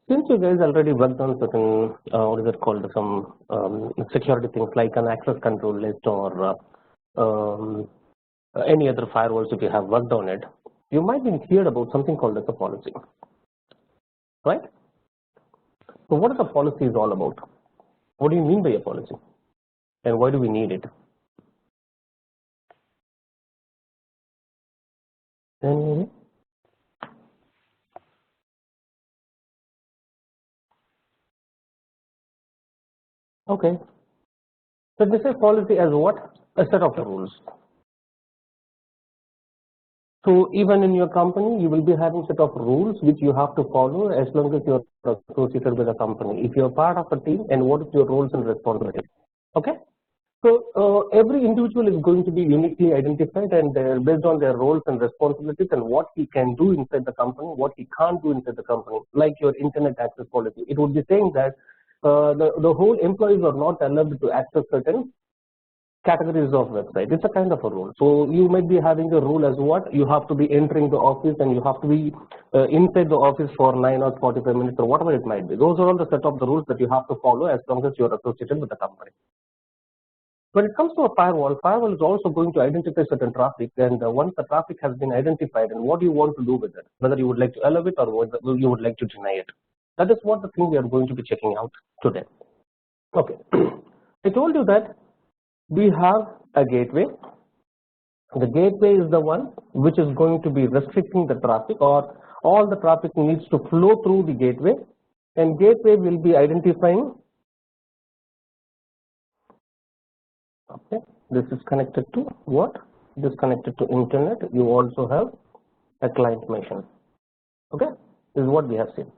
Since you guys already worked on certain, what is it called, some security things like an access control list or any other firewalls, if you have worked on it, you might be heard about something called as a policy, right? So what is a policy is all about? What do you mean by a policy? And why do we need it? Any Okay. So this is policy as what? A set of rules. So even in your company, you will be having set of rules which you have to follow as long as you are associated with a company. If you are part of a team, and what is your roles and responsibilities? Okay. So every individual is going to be uniquely identified and based on their roles and responsibilities and what he can do inside the company, what he can't do inside the company. Like your internet access policy, it would be saying that the whole employees are not allowed to access certain categories of website. It's a kind of a rule. So you might be having a rule as what? You have to be entering the office and you have to be inside the office for 9 or 45 minutes or whatever it might be. Those are all the set of the rules that you have to follow as long as you are associated with the company. When it comes to a firewall is also going to identify certain traffic, and once the traffic has been identified and what you want to do with it, whether you would like to allow it or whether you would like to deny it. That is what the thing we are going to be checking out today. Okay, I told you that we have a gateway. The gateway is the one which is going to be restricting the traffic, or all the traffic needs to flow through the gateway, and gateway will be identifying. Okay, this is connected to what? This is connected to internet. You also have a client machine. Okay, this is what we have seen.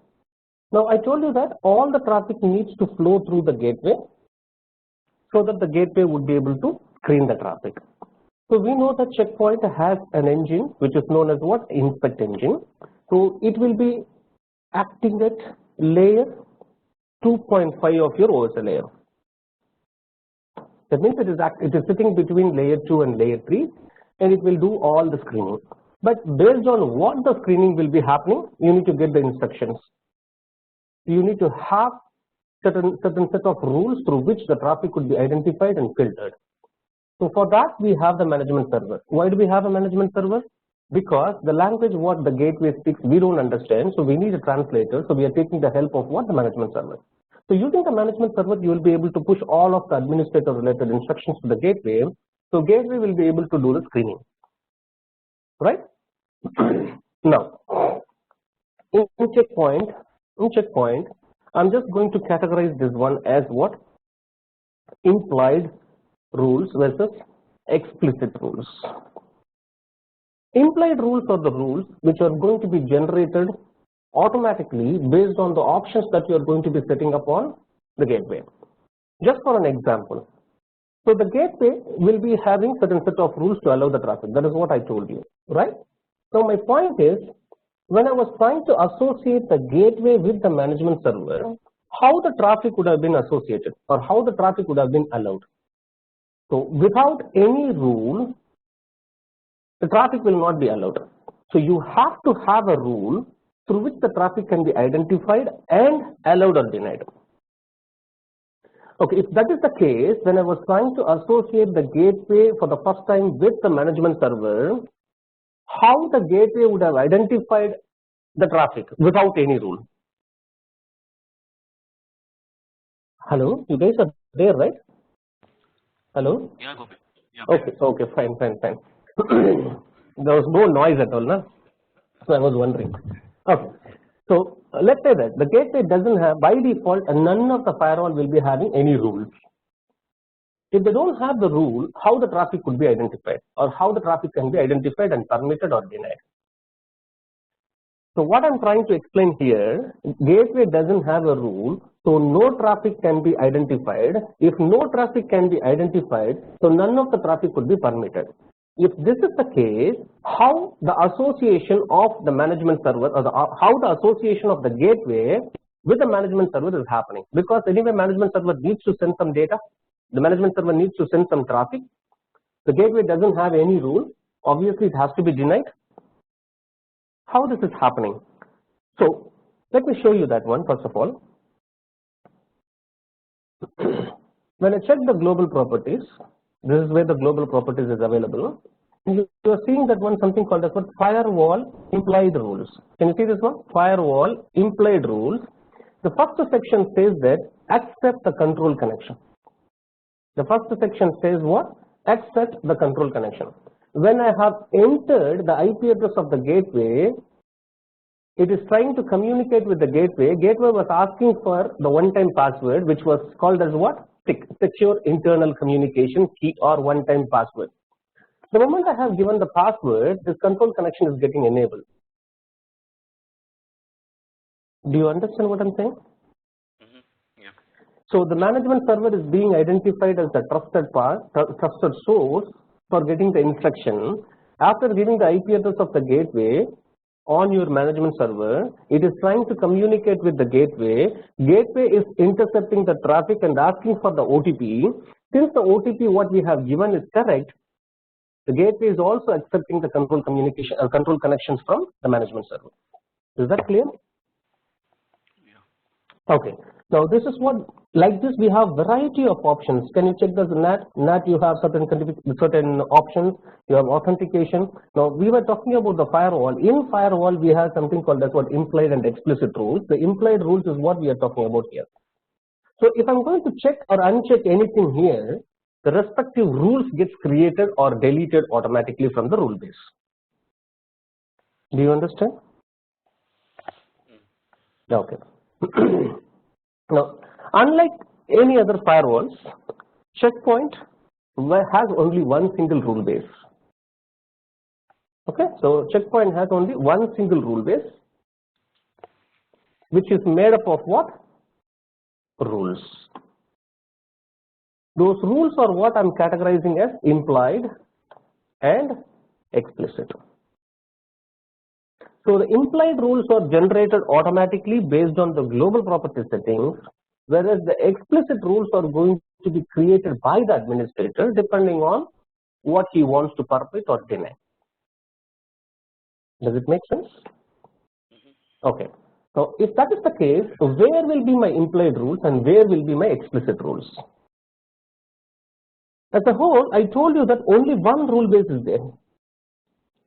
Now I told you that all the traffic needs to flow through the gateway so that the gateway would be able to screen the traffic. So we know that Checkpoint has an engine which is known as what? Inspect engine. So it will be acting at layer 2.5 of your OSI layer. That means it is sitting between layer 2 and layer 3, and it will do all the screening. But based on what the screening will be happening, you need to get the instructions. You need to have certain set of rules through which the traffic could be identified and filtered. So for that we have the management server. Why do we have a management server? Because the language what the gateway speaks we don't understand, so we need a translator. So we are taking the help of what? The management server. So using the management server, you will be able to push all of the administrator related instructions to the gateway. So gateway will be able to do the screening, right? Now, in checkpoint, I'm just going to categorize this one as what? Implied rules versus explicit rules. Implied rules are the rules which are going to be generated automatically based on the options that you are going to be setting up on the gateway. Just for an example, so the gateway will be having certain set of rules to allow the traffic. That is what I told you, right? So my point is, when I was trying to associate the gateway with the management server, how the traffic would have been associated or how the traffic would have been allowed. So without any rule, the traffic will not be allowed. So you have to have a rule through which the traffic can be identified and allowed or denied. Okay, if that is the case, when I was trying to associate the gateway for the first time with the management server, how the gateway would have identified the traffic without any rule? Hello, you guys are there, right? Hello? Yeah, Gopi. Yeah. Okay, fine. There was no noise at all, no? So I was wondering. Okay, so let's say that the gateway doesn't have, by default, none of the firewall will be having any rules. If they don't have the rule, how the traffic could be identified or how the traffic can be identified and permitted or denied? So what I'm trying to explain here, gateway doesn't have a rule, so no traffic can be identified. If no traffic can be identified, so none of the traffic could be permitted. If this is the case, how the association of the management server or how the association of the gateway with the management server is happening? Because anyway, management server needs to send some data. The management server needs to send some traffic. The gateway doesn't have any rule. Obviously, it has to be denied. How this is happening? So Let me show you that one first of all. When I check the global properties, this is where the global properties is available. You are seeing that one something called as what firewall implied rules. Can you see this one? Firewall implied rules. The first section says that accept the control connection. The first section says what? Accept the control connection. When I have entered the IP address of the gateway, it is trying to communicate with the gateway. Gateway was asking for the one-time password, which was called as what? SIC, Secure Internal Communication Key, or one-time password. The moment I have given the password, this control connection is getting enabled. Do you understand what I'm saying? Yeah. So the management server is being identified as the trusted source for getting the instruction. After giving the IP address of the gateway on your management server, it is trying to communicate with the gateway. Gateway is intercepting the traffic and asking for the OTP. Since the OTP what we have given is correct, the gateway is also accepting the control communication control connections from the management server. Is that clear? Yeah. Okay. Now this is what, like this we have variety of options. Can you check the NAT? NAT you have certain options. You have authentication. Now we were talking about the firewall. In firewall we have something called as what implied and explicit rules. The implied rules is what we are talking about here. So if I'm going to check or uncheck anything here, the respective rules gets created or deleted automatically from the rule base. Do you understand? Okay. Now, unlike any other firewalls, Checkpoint has only one single rule base. Okay, so Checkpoint has only one single rule base, which is made up of what? Rules. Those rules are what I'm categorizing as implied and explicit. So the implied rules are generated automatically based on the global property settings, whereas the explicit rules are going to be created by the administrator depending on what he wants to permit or deny. Does it make sense? Okay. So if that is the case, where will be my implied rules and where will be my explicit rules? As a whole, I told you that only one rule base is there.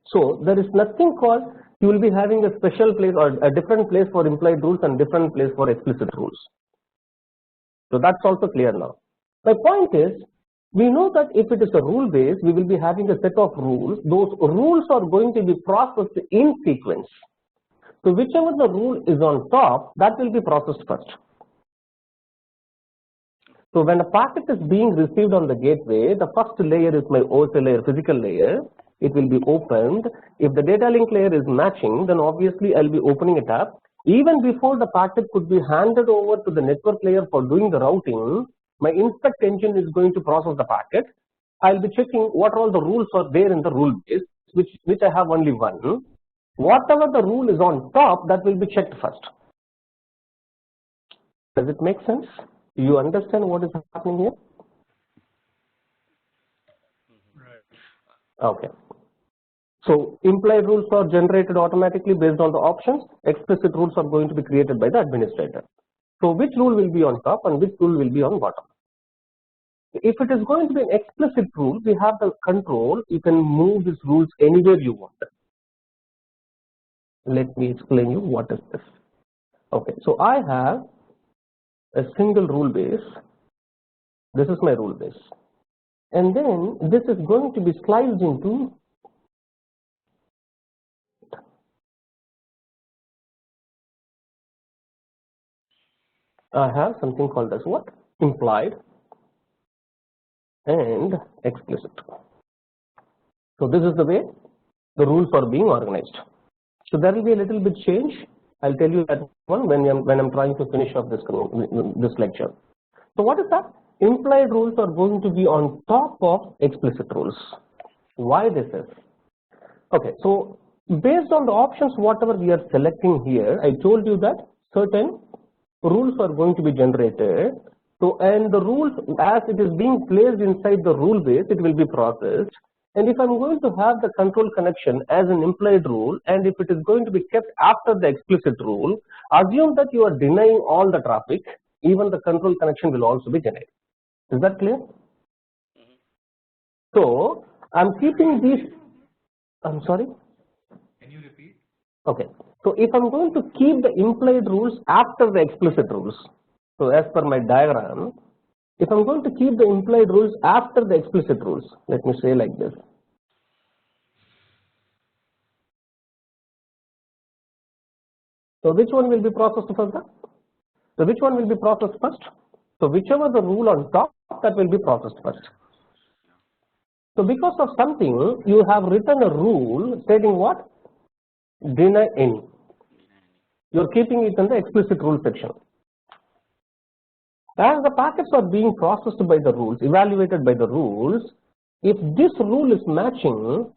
So there is nothing called you will be having a special place or a different place for implied rules and different place for explicit rules. So that's also clear now. My point is, we know that if it is a rule base, we will be having a set of rules. Those rules are going to be processed in sequence. So whichever the rule is on top, that will be processed first. So when a packet is being received on the gateway, the first layer is my OSI layer, physical layer. It will be opened. If the data link layer is matching, then obviously I'll be opening it up. Even before the packet could be handed over to the network layer for doing the routing, my inspect engine is going to process the packet. I'll be checking what all the rules are there in the rule base, which I have only one. Whatever the rule is on top, that will be checked first. Does it make sense? Do you understand what is happening here? Right. Okay. So implied rules are generated automatically based on the options. Explicit rules are going to be created by the administrator. So which rule will be on top and which rule will be on bottom? If it is going to be an explicit rule, we have the control. You can move these rules anywhere you want. Let me explain you what is this. Okay, so I have a single rule base. This is my rule base. And then this is going to be sliced into I have something called as what? Implied and explicit. So this is the way the rules are being organized. So there will be a little bit change. I'll tell you that one when I'm trying to finish off this lecture. So what is that? Implied rules are going to be on top of explicit rules. Why this is? Okay, so based on the options whatever we are selecting here, I told you that certain rules are going to be generated. So and the rules as it is being placed inside the rule base, it will be processed. And if I'm going to have the control connection as an implied rule, and if it is going to be kept after the explicit rule, assume that you are denying all the traffic, even the control connection will also be denied. Is that clear? So I'm keeping these. I'm sorry. Can you repeat? Okay. So if I'm going to keep the implied rules after the explicit rules, so as per my diagram, if I'm going to keep the implied rules after the explicit rules, let me say like this. So which one will be processed further? So which one will be processed first? So whichever the rule on top, that will be processed first. So because of something, you have written a rule stating what? Deny any. You are keeping it in the explicit rule section. As the packets are being processed by the rules, evaluated by the rules, if this rule is matching,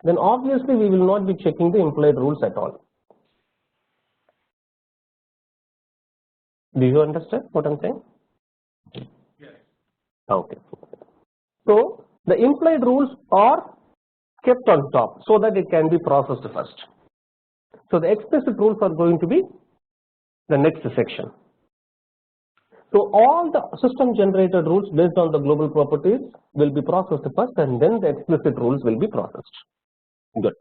then obviously we will not be checking the implied rules at all. Do you understand what I'm saying? Yes. Okay. So the implied rules are kept on top so that it can be processed first. So the explicit rules are going to be the next section. So all the system generated rules based on the global properties will be processed first, and then the explicit rules will be processed. Good.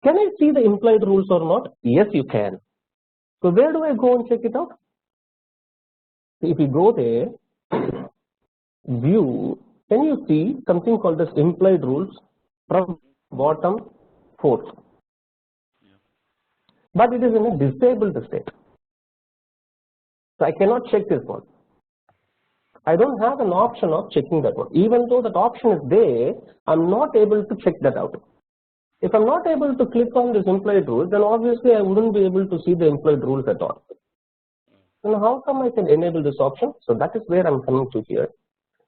Can I see the implied rules or not? Yes, you can. So where do I go and check it out? If you go there, view, can you see something called as implied rules from bottom fourth? But it is in a disabled state. So I cannot check this one. I don't have an option of checking that one. Even though that option is there, I'm not able to check that out. If I'm not able to click on this implied rules, then obviously I wouldn't be able to see the implied rules at all. Then how come I can enable this option? So that is where I'm coming to here.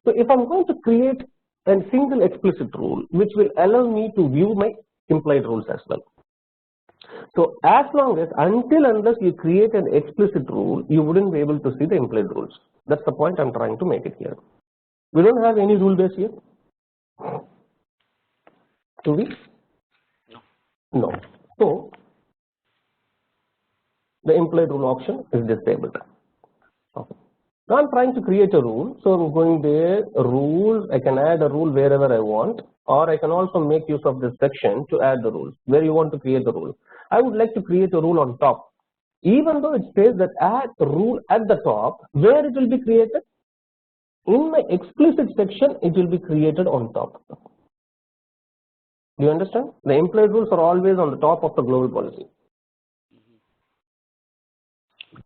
So if I'm going to create a single explicit rule, which will allow me to view my implied rules as well. So as long as, unless you create an explicit rule, you wouldn't be able to see the implied rules. That's the point I'm trying to make it here. We don't have any rule base here. Do we? No. No. So the implied rule option is disabled. Okay. Now I'm trying to create a rule. So I'm going there, rules. I can add a rule wherever I want, or I can also make use of this section to add the rules. Where you want to create the rule. I would like to create a rule on top. Even though it says that add a rule at the top, where it will be created? In my explicit section, it will be created on top. Do you understand? The implied rules are always on the top of the global policy.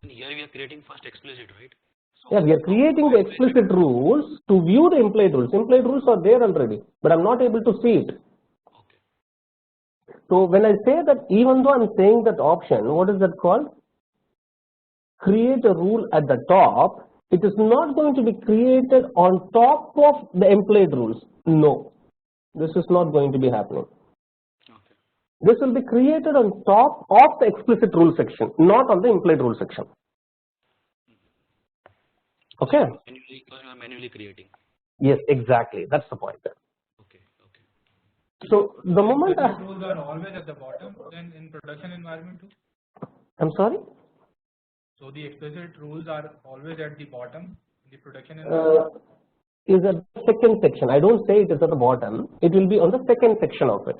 Here we are creating first explicit, right? Yeah, we are creating the explicit rules to view the implied rules. Implied rules are there already, but I'm not able to see it. Okay. So when I say that, even though I'm saying that option, what is that called? Create a rule at the top. It is not going to be created on top of the implied rules. No, this is not going to be happening. Okay. This will be created on top of the explicit rule section, not on the implied rule section. Okay. Manually, because you are manually creating. Yes, exactly. That's the point. Okay. Okay. So the moment I, rules are always at the bottom, then in production environment too. I'm sorry. So the explicit rules are always at the bottom in the production environment. Is at the second section. I don't say it is at the bottom. It will be on the second section of it.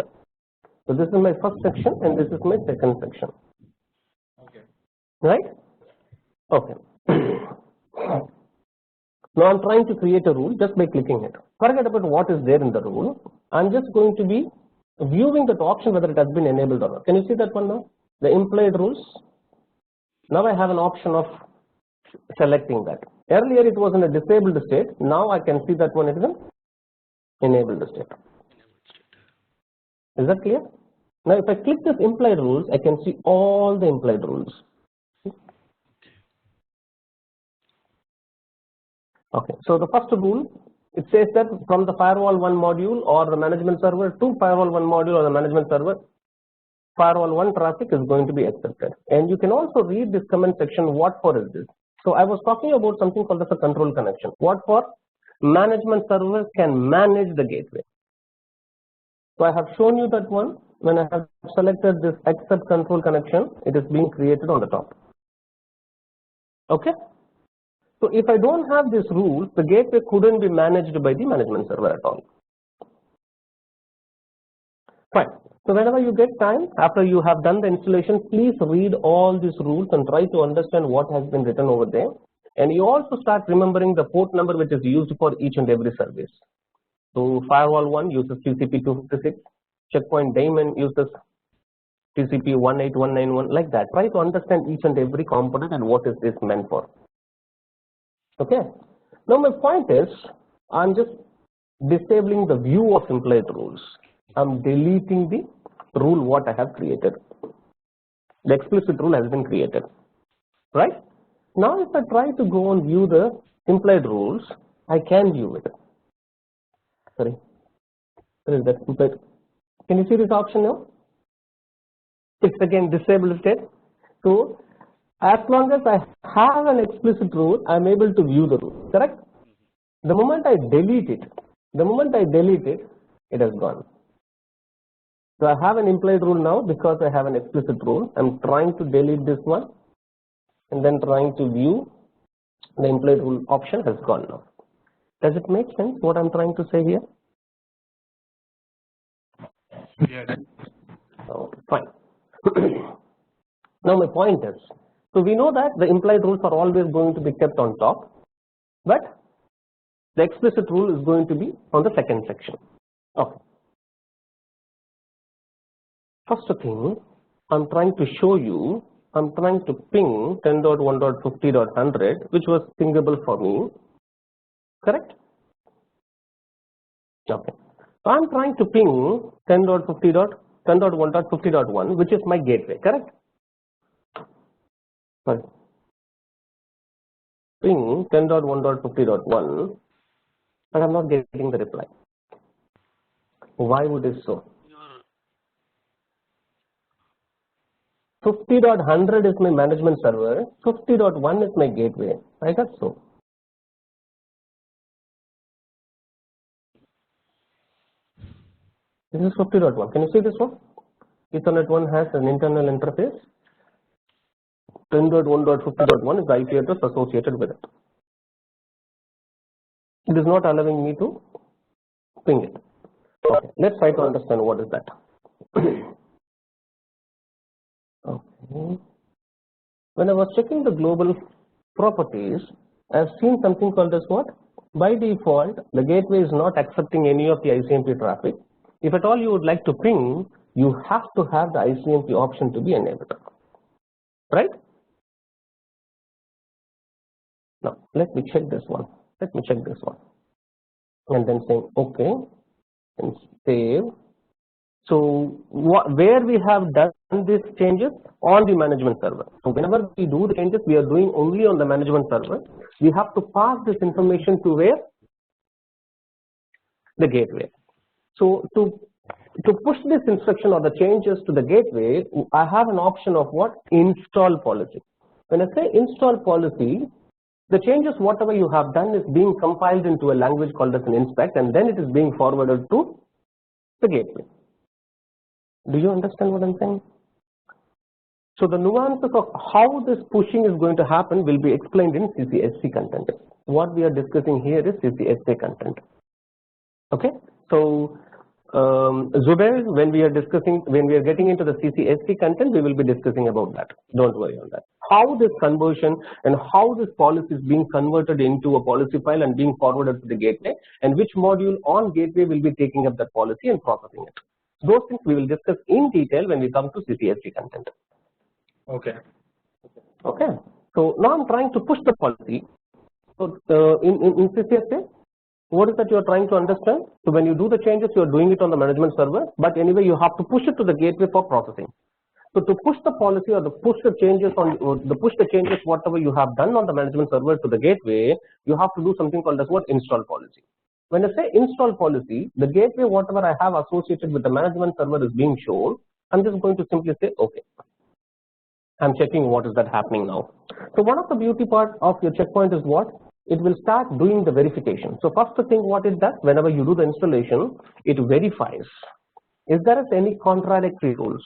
So this is my first section and this is my second section. Okay. Right? Okay. Now I'm trying to create a rule just by clicking it. Forget about what is there in the rule. I'm just going to be viewing that option whether it has been enabled or not. Can you see that one now? The implied rules. Now I have an option of selecting that. Earlier it was in a disabled state. Now I can see that one is in enabled state. Is that clear? Now if I click this implied rules, I can see all the implied rules. Okay, so the first rule, it says that from the firewall 1 module or the management server to firewall 1 module or the management server, firewall 1 traffic is going to be accepted. And you can also read this comment section, what for is this? So I was talking about something called as a control connection. What for? Management server can manage the gateway. So I have shown you that one. When I have selected this accept control connection, it is being created on the top. Okay. So if I don't have this rule, the gateway couldn't be managed by the management server at all. Fine. So whenever you get time, after you have done the installation, please read all these rules and try to understand what has been written over there. And you also start remembering the port number which is used for each and every service. So firewall 1 uses TCP 256, checkpoint daemon uses TCP 18191, like that. Try to understand each and every component and what is this meant for. Okay. Now my point is, I'm just disabling the view of implied rules. I'm deleting the rule what I have created. The explicit rule has been created, right? Now if I try to go and view the implied rules, I can view it. Sorry, where is that implied? Can you see this option now? It's again disabled state. So as long as I have an explicit rule, I am able to view the rule, correct? The moment I delete it, it has gone. So I have an implied rule now because I have an explicit rule. I am trying to delete this one and then trying to view the implied rule option has gone now. Does it make sense what I am trying to say here? Yes. Oh, fine. Now my point is, so we know that the implied rules are always going to be kept on top, but the explicit rule is going to be on the second section. Okay. First thing, I'm trying to show you, I'm trying to ping 10.1.50.100, which was pingable for me, correct? Okay. So I'm trying to ping 10.1.50.1, which is my gateway, correct? Sorry. Ping 10.1.50.1, but I'm not getting the reply. Why would it so? 50.100 is my management server, 50.1 is my gateway. I got so. This is 50.1. Can you see this one? Ethernet 1 has an internal interface. 10.1.50.1 is the IP address associated with it. It is not allowing me to ping it. Okay, let's try to understand what is that. Okay. When I was checking the global properties, I have seen something called as what? By default, the gateway is not accepting any of the ICMP traffic. If at all you would like to ping, you have to have the ICMP option to be enabled, right? Now let me check this one. And then saying okay and save. So where we have done these changes on the management server. So whenever we do the changes, we are doing only on the management server. We have to pass this information to where? The gateway. So to push this instruction or the changes to the gateway, I have an option of what? Install policy. When I say install policy, the changes whatever you have done is being compiled into a language called as an inspect, and then it is being forwarded to the gateway. Do you understand what I'm saying? So the nuances of how this pushing is going to happen will be explained in CCSC content. What we are discussing here is CCSA content. Okay. So Zubair, when we are getting into the CCSC content, we will be discussing about that. Don't worry on that. How this conversion and how this policy is being converted into a policy file and being forwarded to the gateway, and which module on gateway will be taking up that policy and processing it. Those things we will discuss in detail when we come to CCSC content. Okay. Okay. So now I'm trying to push the policy. So in CCSA, what is that you are trying to understand? So when you do the changes, you are doing it on the management server, but anyway you have to push it to the gateway for processing. So to push the policy or to push the changes whatever you have done on the management server to the gateway, you have to do something called as what? Install policy. When I say install policy, the gateway whatever I have associated with the management server is being shown. I'm just going to simply say okay. I'm checking what is that happening now. So one of the beauty part of your checkpoint is what? It will start doing the verification. So first thing what it does, whenever you do the installation, it verifies if there is any contradictory rules,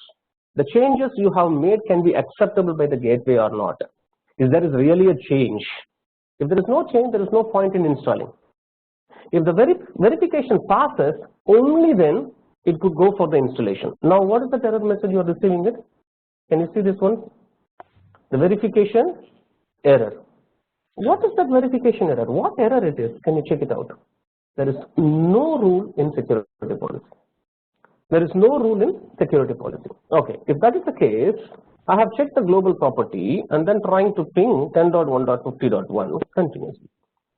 the changes you have made can be acceptable by the gateway or not. If there is really a change, if there is no change, there is no point in installing. If the verification passes, only then it could go for the installation. Now, what is the error message you are receiving it? Can you see this one? The verification error. What is that verification error? What error it is? Can you check it out? There is no rule in security policy. There is no rule in security policy. Okay, if that is the case, I have checked the global property and then trying to ping 10.1.50.1 continuously.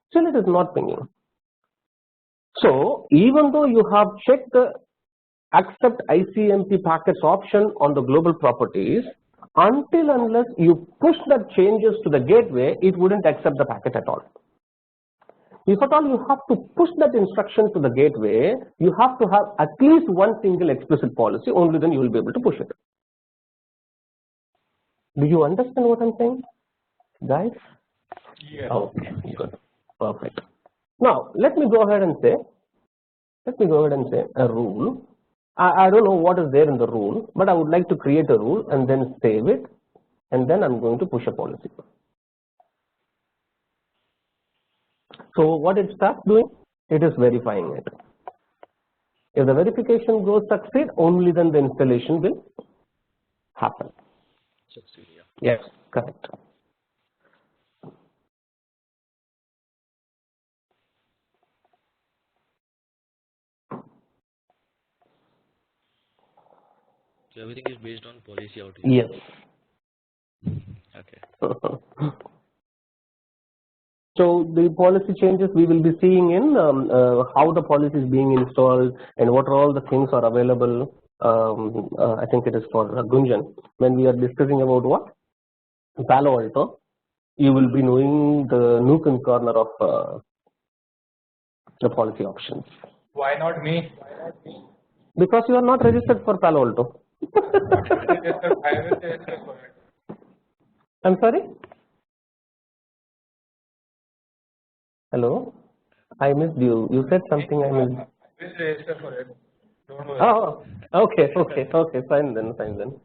Still it is not pinging. So even though you have checked the accept ICMP packets option on the global properties, until unless you push that changes to the gateway, it wouldn't accept the packet at all. If at all you have to push that instruction to the gateway, you have to have at least one single explicit policy, only then you will be able to push it. Do you understand what I'm saying, guys? Yes. Okay, good, perfect. Now let me go ahead and say a rule. I don't know what is there in the rule, but I would like to create a rule and then save it, and then I'm going to push a policy. So what it starts doing? It is verifying it. If the verification goes succeed, only then the installation will happen. Succeed, yeah. Yes, correct. So everything is based on policy out here. Yes. Okay. So the policy changes we will be seeing in how the policy is being installed and what all the things are available. I think it is for Gunjan. When we are discussing about what? Palo Alto, you will be knowing the nook and corner of the policy options. Why not me? Because you are not registered for Palo Alto. I will register for it. I'm sorry? Hello? I missed you. You said something I missed. I will register for it. Don't worry. Oh, okay, fine then.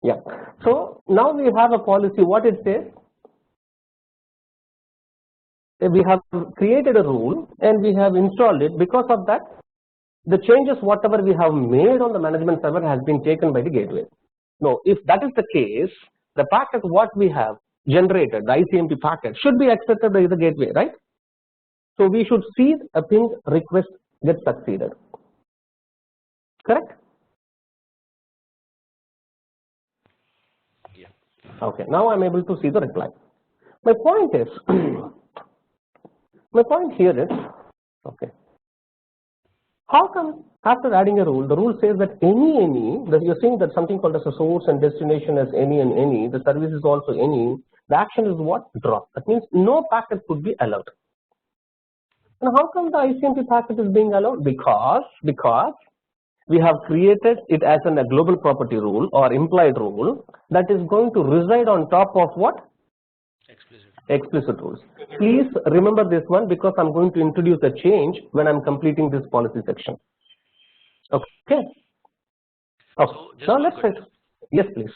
Yeah. So now we have a policy. What it says? We have created a rule and we have installed it. Because of that, the changes whatever we have made on the management server has been taken by the gateway. No, if that is the case, the packet what we have generated, the ICMP packet, should be accepted by the gateway, right? So we should see a ping request get succeeded. Correct? Yeah. Okay, now I'm able to see the reply. My point is, my point here is, okay, how come after adding a rule, the rule says that any, that you're saying that something called as a source and destination as any and any, the service is also any, the action is what? Drop. That means no packet could be allowed. And how come the ICMP packet is being allowed? Because we have created it as a global property rule or implied rule that is going to reside on top of what? Explicit rules. Please remember this one because I'm going to introduce a change when I'm completing this policy section. Okay. Okay. So now let's say, yes, please.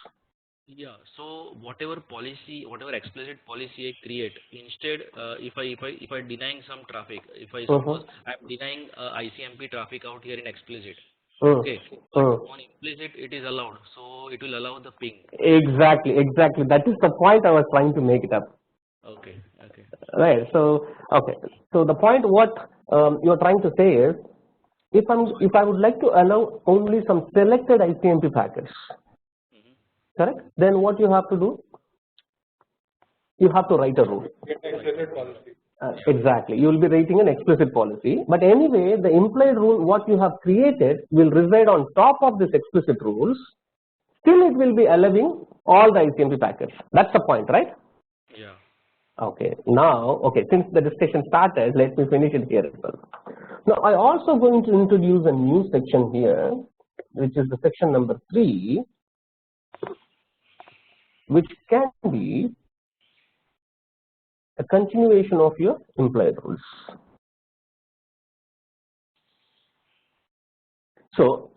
Yeah. So whatever policy, whatever explicit policy I create, instead, if I denying some traffic, if I suppose I'm denying ICMP traffic out here in explicit, okay, but on implicit it is allowed, so it will allow the ping. Exactly. That is the point I was trying to make it up. Okay. Right. So okay. So the point what you are trying to say is, if I would like to allow only some selected ICMP packets, correct? Then what you have to do? You have to write a rule. Explicit policy. Exactly. You will be writing an explicit policy. But anyway, the implied rule what you have created will reside on top of this explicit rules. Still, it will be allowing all the ICMP packets. That's the point, right? Yeah. Okay. Now, okay. Since the discussion started, let me finish it here as well. Now, I also going to introduce a new section here, which is the section number 3. Which can be a continuation of your implied rules. So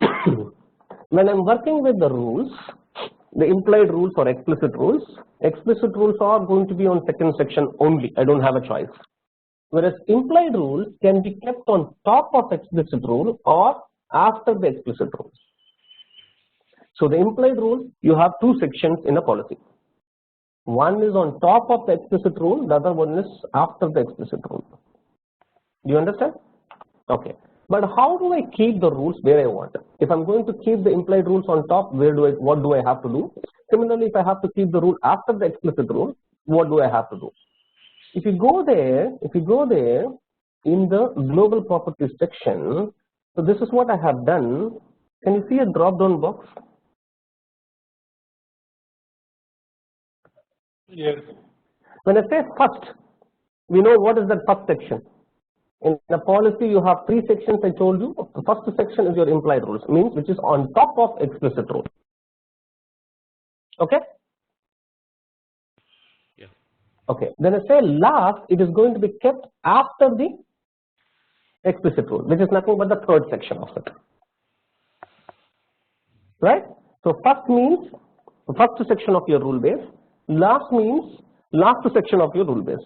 when I'm working with the rules, the implied rules or explicit rules are going to be on second section only. I don't have a choice. Whereas implied rules can be kept on top of explicit rule or after the explicit rules. So the implied rule, you have two sections in a policy. One is on top of the explicit rule, the other one is after the explicit rule. Do you understand? Okay. But how do I keep the rules where I want? If I'm going to keep the implied rules on top, what do I have to do? Similarly, if I have to keep the rule after the explicit rule, what do I have to do? If you go there in the global properties section, so this is what I have done. Can you see a drop down box? Yes. When I say first, we know what is that first section. In the policy, you have three sections. I told you. The first section is your implied rules, means which is on top of explicit rule. Okay. Yeah. Okay. Then I say last, it is going to be kept after the explicit rule, which is nothing but the third section of it. Right. So first means the first section of your rule base. Last means last section of your rule base.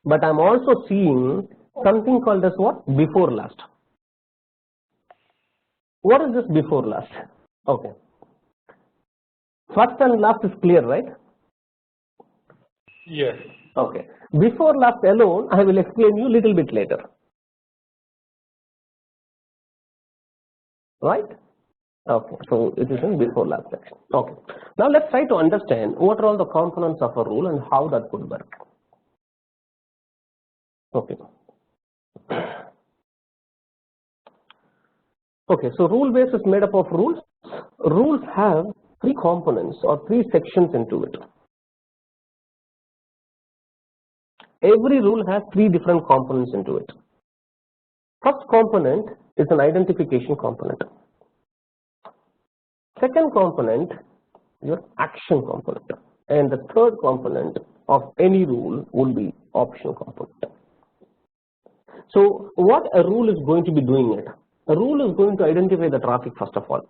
But I'm also seeing something called as what? Before last. What is this before last? Okay. First and last is clear, right? Yes. Okay. Before last alone, I will explain you little bit later. Right? Okay. So it is in before last section. Okay. Now let's try to understand what are all the components of a rule and how that could work. Okay. Okay, so rule base is made up of rules. Rules have three components or three sections into it. Every rule has three different components into it. First component is an identification component. Second component, your action component. And the third component of any rule would be optional component. So what a rule is going to be doing it? A rule is going to identify the traffic first of all.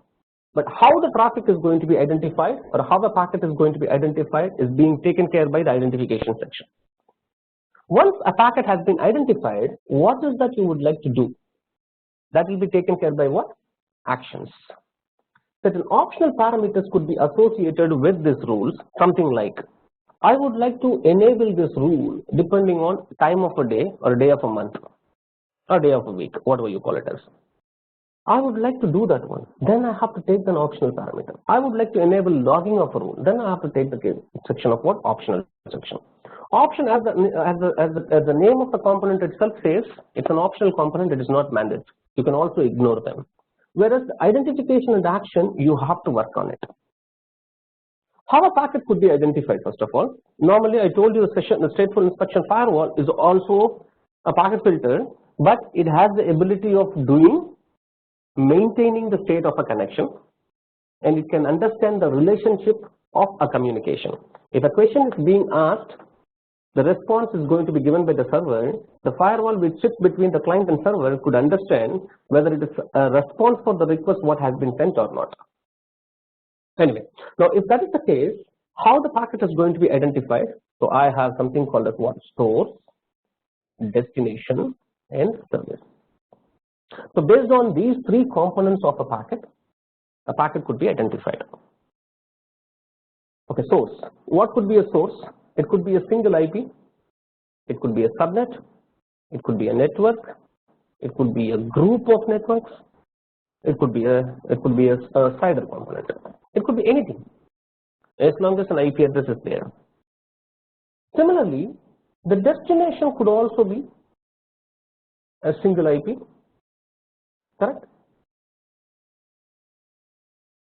But how the traffic is going to be identified or how the packet is going to be identified is being taken care by the identification section. Once a packet has been identified, what is that you would like to do? That will be taken care by what? Actions. Certain optional parameters could be associated with these rules, something like I would like to enable this rule depending on time of a day or day of a month or day of a week, whatever you call it as. I would like to do that one. Then I have to take an optional parameter. I would like to enable logging of a rule. Then I have to take the section of what? Optional section. Option as the name of the component itself says, it's an optional component. It is not mandatory. You can also ignore them. Whereas the identification and action, you have to work on it. How a packet could be identified first of all. Normally, I told you the stateful inspection firewall is also a packet filter, but it has the ability of maintaining the state of a connection, and it can understand the relationship of a communication. If a question is being asked, the response is going to be given by the server. The firewall which sits between the client and server could understand whether it is a response for the request what has been sent or not. Anyway, now if that is the case, how the packet is going to be identified? So I have something called as what? Source, destination, and service. So based on these three components of a packet could be identified. Okay, source. What could be a source? It could be a single IP, it could be a subnet, it could be a network, it could be a group of networks, it could be a CIDR component. It could be anything as long as an IP address is there. Similarly, the destination could also be a single IP. Correct?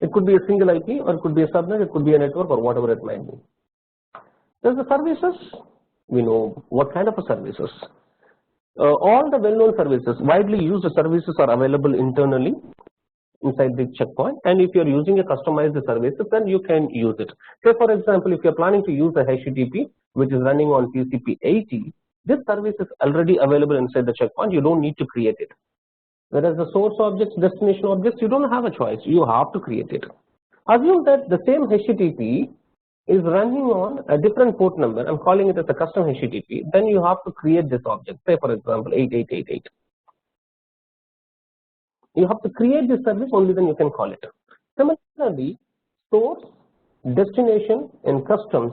It could be a single IP or it could be a subnet, it could be a network or whatever it might be. There's the services. We know what kind of a services. All the well-known services, widely used services are available internally inside the checkpoint, and if you're using a customized services, then you can use it. Say for example, if you're planning to use a HTTP which is running on TCP/80, this service is already available inside the checkpoint. You don't need to create it. Whereas the source objects, destination objects, you don't have a choice. You have to create it. Assume that the same HTTP is running on a different port number. I'm calling it as a custom HTTP. Then you have to create this object. Say for example 8888. You have to create this service, only then you can call it. Similarly, source, destination, and custom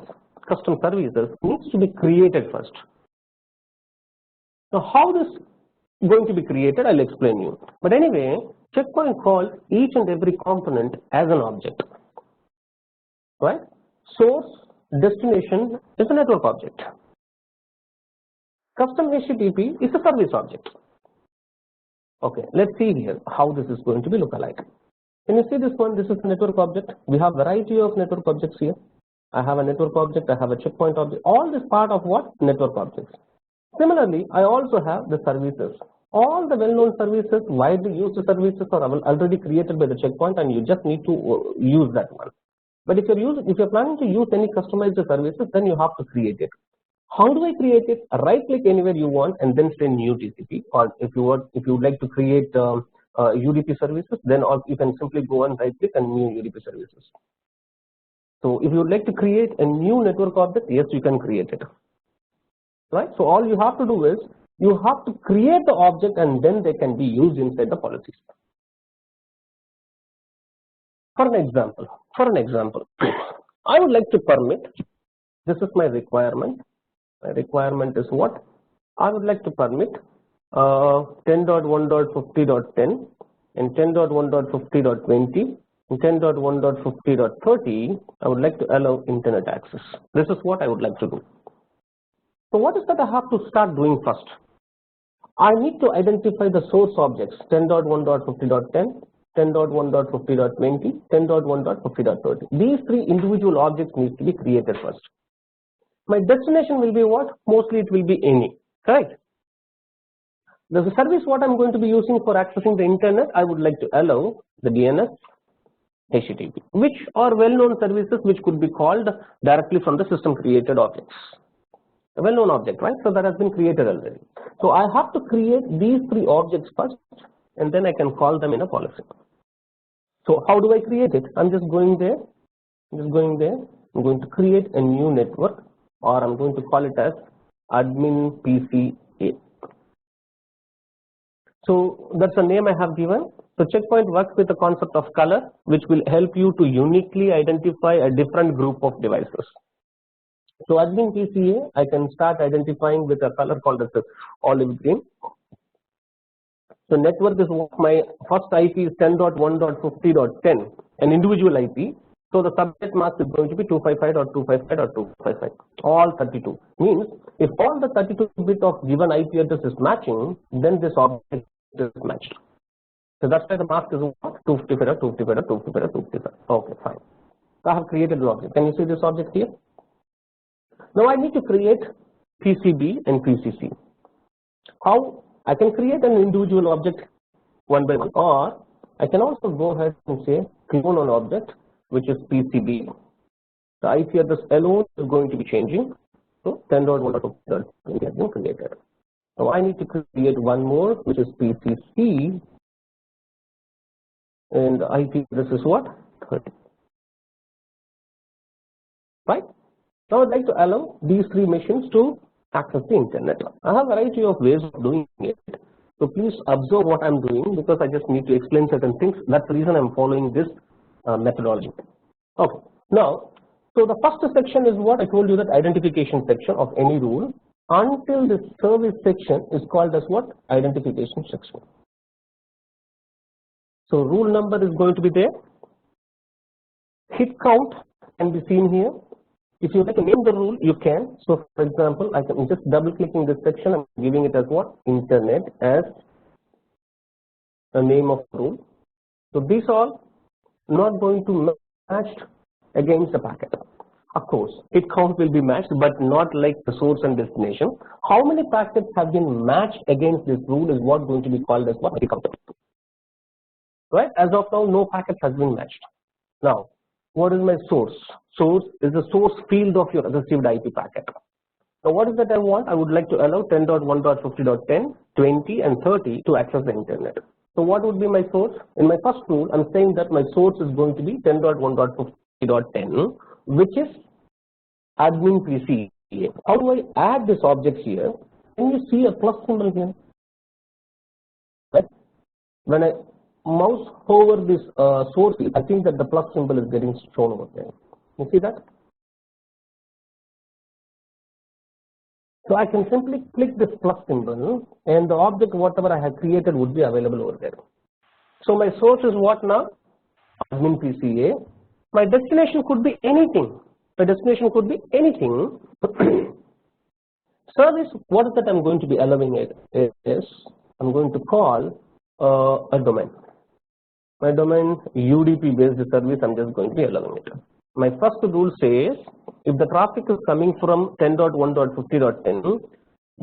services needs to be created first. Now, how this is going to be created, I'll explain you. But anyway, Checkpoint calls each and every component as an object. Right? Source, destination is a network object. Custom HTTP is a service object. Okay, let's see here how this is going to be look alike. Can you see this one? This is a network object. We have variety of network objects here. I have a network object, I have a checkpoint object. All this part of what? Network objects. Similarly, I also have the services. All the well-known services, widely used services are already created by the checkpoint, and you just need to use that one. But if you're planning to use any customized services, then you have to create it. How do I create it? Right click anywhere you want and then say new TCP. Or if you would like to create UDP services, then you can simply go and right click and new UDP services. So if you would like to create a new network object, yes, you can create it. Right? So all you have to do is you have to create the object and then they can be used inside the policies. For an example, I would like to permit, this is my requirement. My requirement is what? I would like to permit 10.1.50.10 and 10.1.50.20 and 10.1.50.30. I would like to allow internet access. This is what I would like to do. So what is that I have to start doing first? I need to identify the source objects 10.1.50.10, 10.1.50.20, 10.1.50.30. These three individual objects need to be created first. My destination will be what? Mostly it will be any, correct? There's a service what I'm going to be using for accessing the internet. I would like to allow the DNS, HTTP, which are well-known services which could be called directly from the system created objects. A well-known object, right? So that has been created already. So I have to create these three objects first, and then I can call them in a policy. So how do I create it? I'm just going there. I'm going to create a new network, or I'm going to call it as admin PCA. So that's the name I have given. So Checkpoint works with the concept of color, which will help you to uniquely identify a different group of devices. So admin PCA, I can start identifying with a color called as the olive green. So network is what my first IP is 10.1.50.10, an individual IP. So the subnet mask is going to be 255.255.255, all 32. Means if all the 32 bit of given IP address is matching, then this object is matched. So that's why the mask is what? 255.255.255. Okay, fine. So I have created the object. Can you see this object here? Now I need to create PCB and PCC. How? I can create an individual object one by one, or I can also go ahead and say clone an object which is PCB. The IP address alone is going to be changing. So 10.1.1 has been created. Now I need to create one more which is PCC, and the IP address is what? 30. Right? Now I'd like to allow these three machines to access the internet. I have a variety of ways of doing it. So please observe what I'm doing, because I just need to explain certain things. That's the reason I'm following this methodology. Okay. Now, so the first section is what I told you, that identification section of any rule, until the service section is called as what? Identification section. So rule number is going to be there. Hit count can be seen here. If you like to name the rule, you can. So for example, I can just double clicking this section, I'm giving it as what? Internet as a name of rule. So these are not going to match against the packet. Of course, hit count will be matched, but not like the source and destination. How many packets have been matched against this rule is what going to be called as what? Hit count. Right? As of now, no packet has been matched. Now, what is my source? Source is the source field of your received IP packet. Now what is that I want? I would like to allow 10.1.50.10, 20 and 30 to access the internet. So what would be my source? In my first rule, I'm saying that my source is going to be 10.1.50.10, which is admin PC. How do I add this object here? Can you see a plus symbol here? Right? When I mouse over this source, I think that the plus symbol is getting shown over there. You see that? So I can simply click this plus symbol and the object whatever I have created would be available over there. So my source is what now? Admin PCA. My destination could be anything. My destination could be anything. Service, what is that I'm going to be allowing it is, I'm going to call a domain. My domain UDP based service, I'm just going to be allowing it. My first rule says, if the traffic is coming from 10.1.50.10,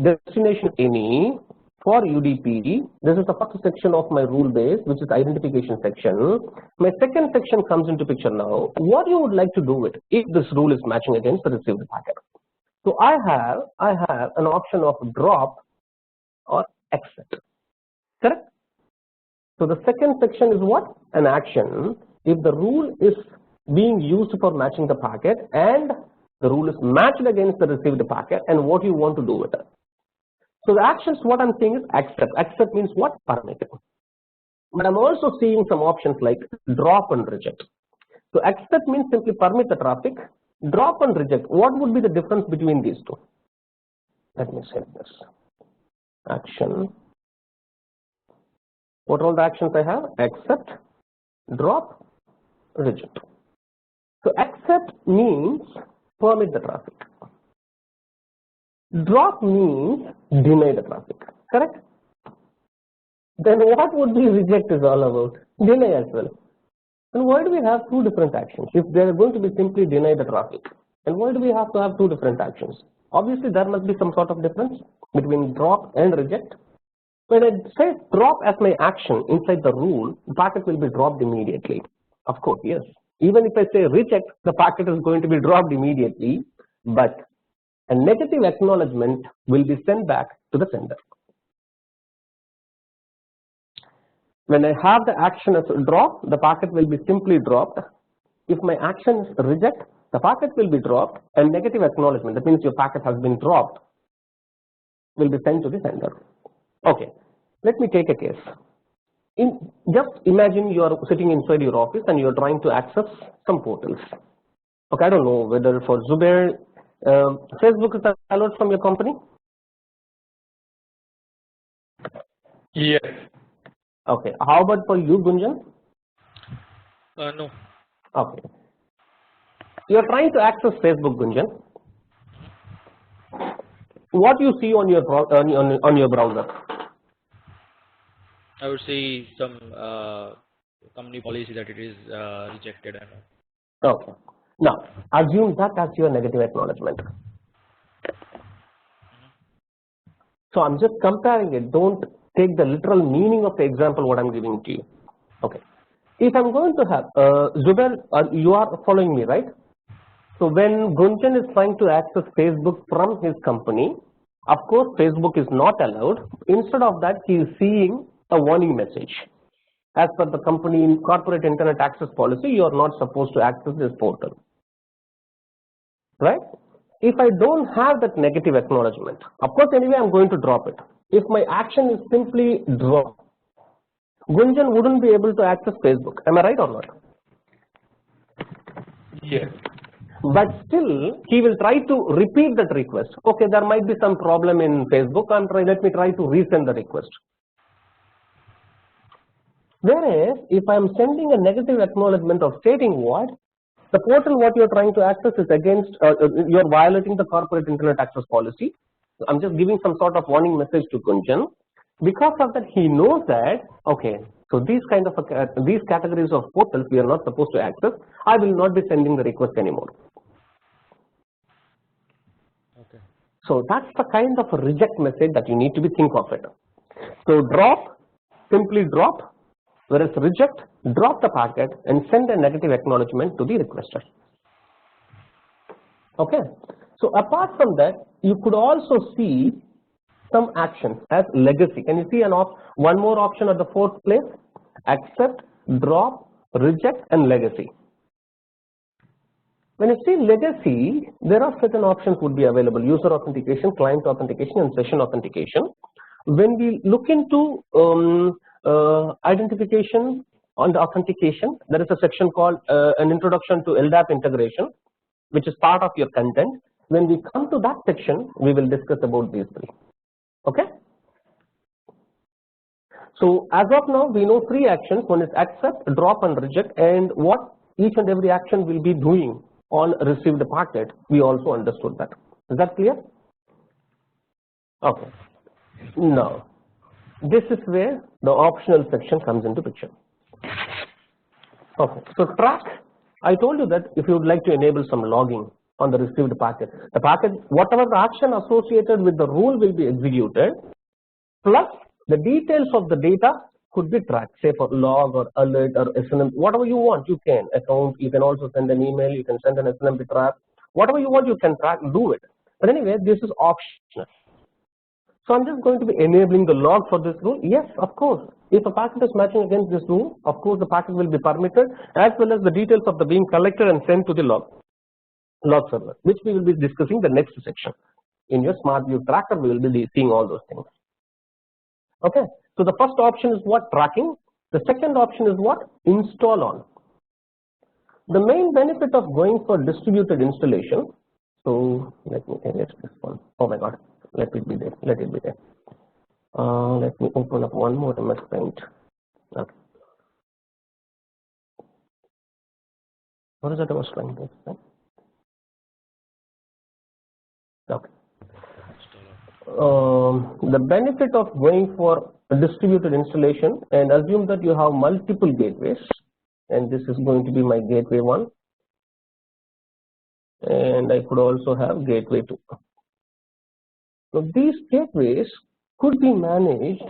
destination any for UDP, this is the first section of my rule base, which is identification section. My second section comes into picture now. What you would like to do with if this rule is matching against the received packet. So I have an option of drop or accept. Correct? So the second section is what? An action. If the rule is being used for matching the packet and the rule is matched against the received packet, and what you want to do with it. So the actions, what I'm saying is accept. Accept means what? Permit. But I'm also seeing some options like drop and reject. So accept means simply permit the traffic. Drop and reject. What would be the difference between these two? Let me say this. Action. What are all the actions I have? Accept, drop, reject. So accept means permit the traffic. Drop means deny the traffic. Correct? Then what would be reject is all about? Deny as well. And why do we have two different actions? If they are going to be simply deny the traffic, and why do we have to have two different actions? Obviously, there must be some sort of difference between drop and reject. When I say drop as my action inside the rule, the packet will be dropped immediately. Of course, yes. Even if I say reject, the packet is going to be dropped immediately, but a negative acknowledgement will be sent back to the sender. When I have the action as drop, the packet will be simply dropped. If my action is reject, the packet will be dropped, and negative acknowledgement, that means your packet has been dropped, will be sent to the sender. Okay, let me take a case. Just imagine you are sitting inside your office and you are trying to access some portals. Okay, I don't know whether for Zubair, Facebook is allowed from your company? Yes. Okay, how about for you, Gunjan? No. Okay. You are trying to access Facebook, Gunjan. What you see on your browser? I would say some company policy that it is rejected. Okay. Now, assume that as your negative acknowledgement. So I'm just comparing it. Don't take the literal meaning of the example what I'm giving to you. Okay. If I'm going to have Zubair, you are following me, right? So when Gunjan is trying to access Facebook from his company, of course Facebook is not allowed. Instead of that, he is seeing a warning message. As per the company corporate internet access policy, you are not supposed to access this portal. Right? If I don't have that negative acknowledgement, of course anyway I'm going to drop it. If my action is simply drop, Gunjan wouldn't be able to access Facebook. Am I right or not? Yes. But still, he will try to repeat that request. Okay, there might be some problem in Facebook. Let me try to resend the request. Whereas, if I am sending a negative acknowledgement of stating what the portal what you are trying to access is against, you are violating the corporate internet access policy. I'm just giving some sort of warning message to Gunjan. Because of that, he knows that okay. So these kind of these categories of portals we are not supposed to access. I will not be sending the request anymore. Okay. So that's the kind of a reject message that you need to be think of it. So drop, simply drop, whereas reject, drop the packet and send a negative acknowledgement to the requester. Okay. So apart from that, you could also see some actions as legacy. Can you see one more option at the fourth place? Accept, drop, reject, and legacy. When you see legacy, there are certain options would be available: user authentication, client authentication, and session authentication. When we look into identification and authentication, there is a section called an introduction to LDAP integration, which is part of your content. When we come to that section, we will discuss about these three. Okay. So as of now, we know three actions. One is accept, drop, and reject, and what each and every action will be doing on received packet. We also understood that. Is that clear? Okay. Now, this is where the optional section comes into picture. Okay. So track. I told you that if you would like to enable some logging on the received packet, the packet, whatever the action associated with the rule will be executed, plus the details of the data could be tracked, say for log or alert or SNMP, whatever you want. You can account, you can also send an email, you can send an SNMP trap, whatever you want you can track, do it. But anyway, this is optional. So I'm just going to be enabling the log for this rule. Yes, of course. If a packet is matching against this rule, of course the packet will be permitted, as well as the details of the being collected and sent to the log server, which we will be discussing the next section. In your Smart View tracker, we will be seeing all those things. Okay. So the first option is what? Tracking. The second option is what? Install on. The main benefit of going for distributed installation. So let me erase this one. Oh my God. Let it be there. Let it be there. Let me open up one more MS Paint. Okay. What is that I was trying to explain? Okay. The benefit of going for a distributed installation, and assume that you have multiple gateways, and this is going to be my gateway 1, and I could also have gateway 2. So these gateways could be managed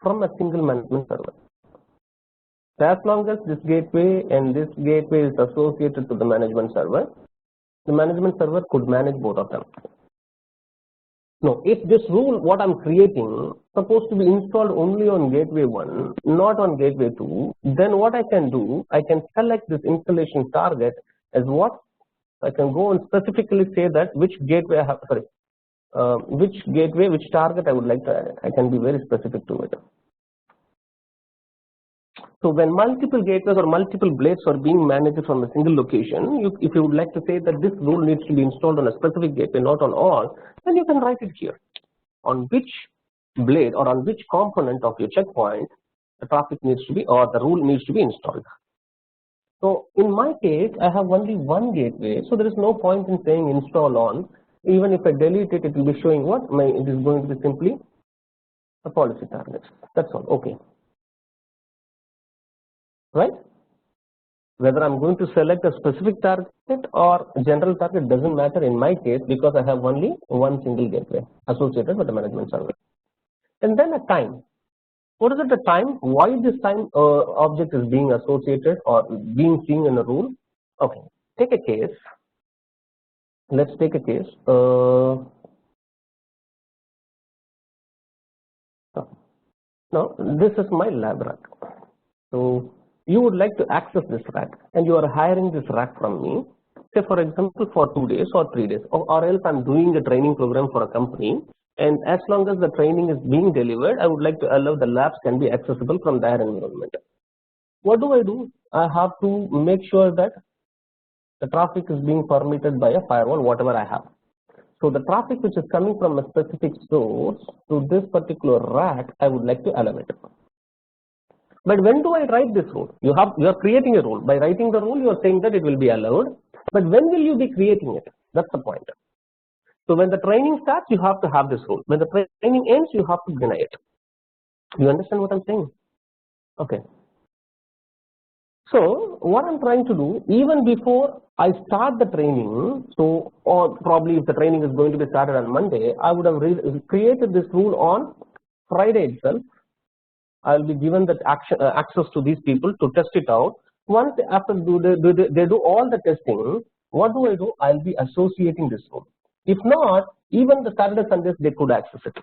from a single management server. As long as this gateway and this gateway is associated to the management server could manage both of them. Now, if this rule, what I'm creating, supposed to be installed only on gateway 1, not on gateway 2, then what I can do, I can select this installation target as what? I can go and specifically say that which gateway I have, which target I would like to add. I can be very specific to it. So when multiple gateways or multiple blades are being managed from a single location, if you would like to say that this rule needs to be installed on a specific gateway, not on all, then you can write it here. On which blade or on which component of your checkpoint the traffic needs to be, or the rule needs to be installed. So in my case, I have only one gateway, so there is no point in saying install on. Even if I delete it, it will be showing what? It is going to be simply a policy target. That's all. Okay. Right? Whether I'm going to select a specific target or general target doesn't matter in my case, because I have only one single gateway associated with the management server. And then a time. What is it, the time? Why this time object is being associated or being seen in a rule? Okay, take a case. Let's take a case. Now this is my lab rack. So you would like to access this rack, and you are hiring this rack from me, say for example for 2 days or 3 days, or else I'm doing a training program for a company, and as long as the training is being delivered, I would like to allow the labs can be accessible from their environment. What do? I have to make sure that the traffic is being permitted by a firewall, whatever I have. So the traffic which is coming from a specific source to this particular rack, I would like to allow it. But when do I write this rule? You are creating a rule. By writing the rule, you are saying that it will be allowed. But when will you be creating it? That's the point. So when the training starts, you have to have this rule. When the training ends, you have to deny it. You understand what I'm saying? Okay. So what I'm trying to do, even before I start the training, so or probably if the training is going to be started on Monday, I would have created this rule on Friday itself. I will be given that access to these people to test it out. Once after they do all the testing, what do? I'll be associating this rule. If not, even the Saturday Sundays they could access it.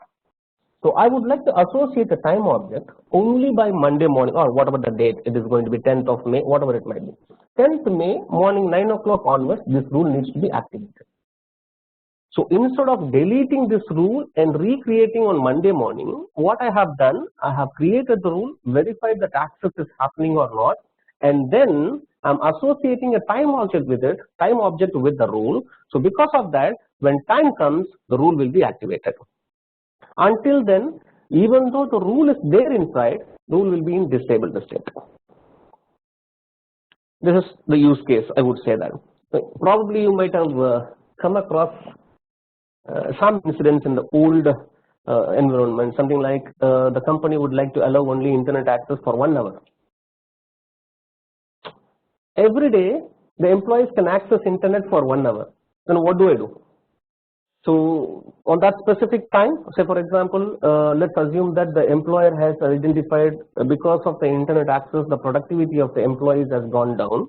So I would like to associate a time object only by Monday morning or whatever the date, it is going to be 10th of May, whatever it might be. 10th May morning 9 o'clock onwards, this rule needs to be activated. So instead of deleting this rule and recreating on Monday morning, what I have done, I have created the rule, verified that access is happening or not, and then I'm associating a time object with it, time object with the rule. So because of that, when time comes, the rule will be activated. Until then, even though the rule is there inside, rule will be in disabled state. This is the use case, I would say that. So probably you might have come across some incidents in the old environment, something like the company would like to allow only internet access for 1 hour. Every day the employees can access internet for 1 hour. Then what do I do? So on that specific time, say for example, let's assume that the employer has identified because of the internet access, the productivity of the employees has gone down.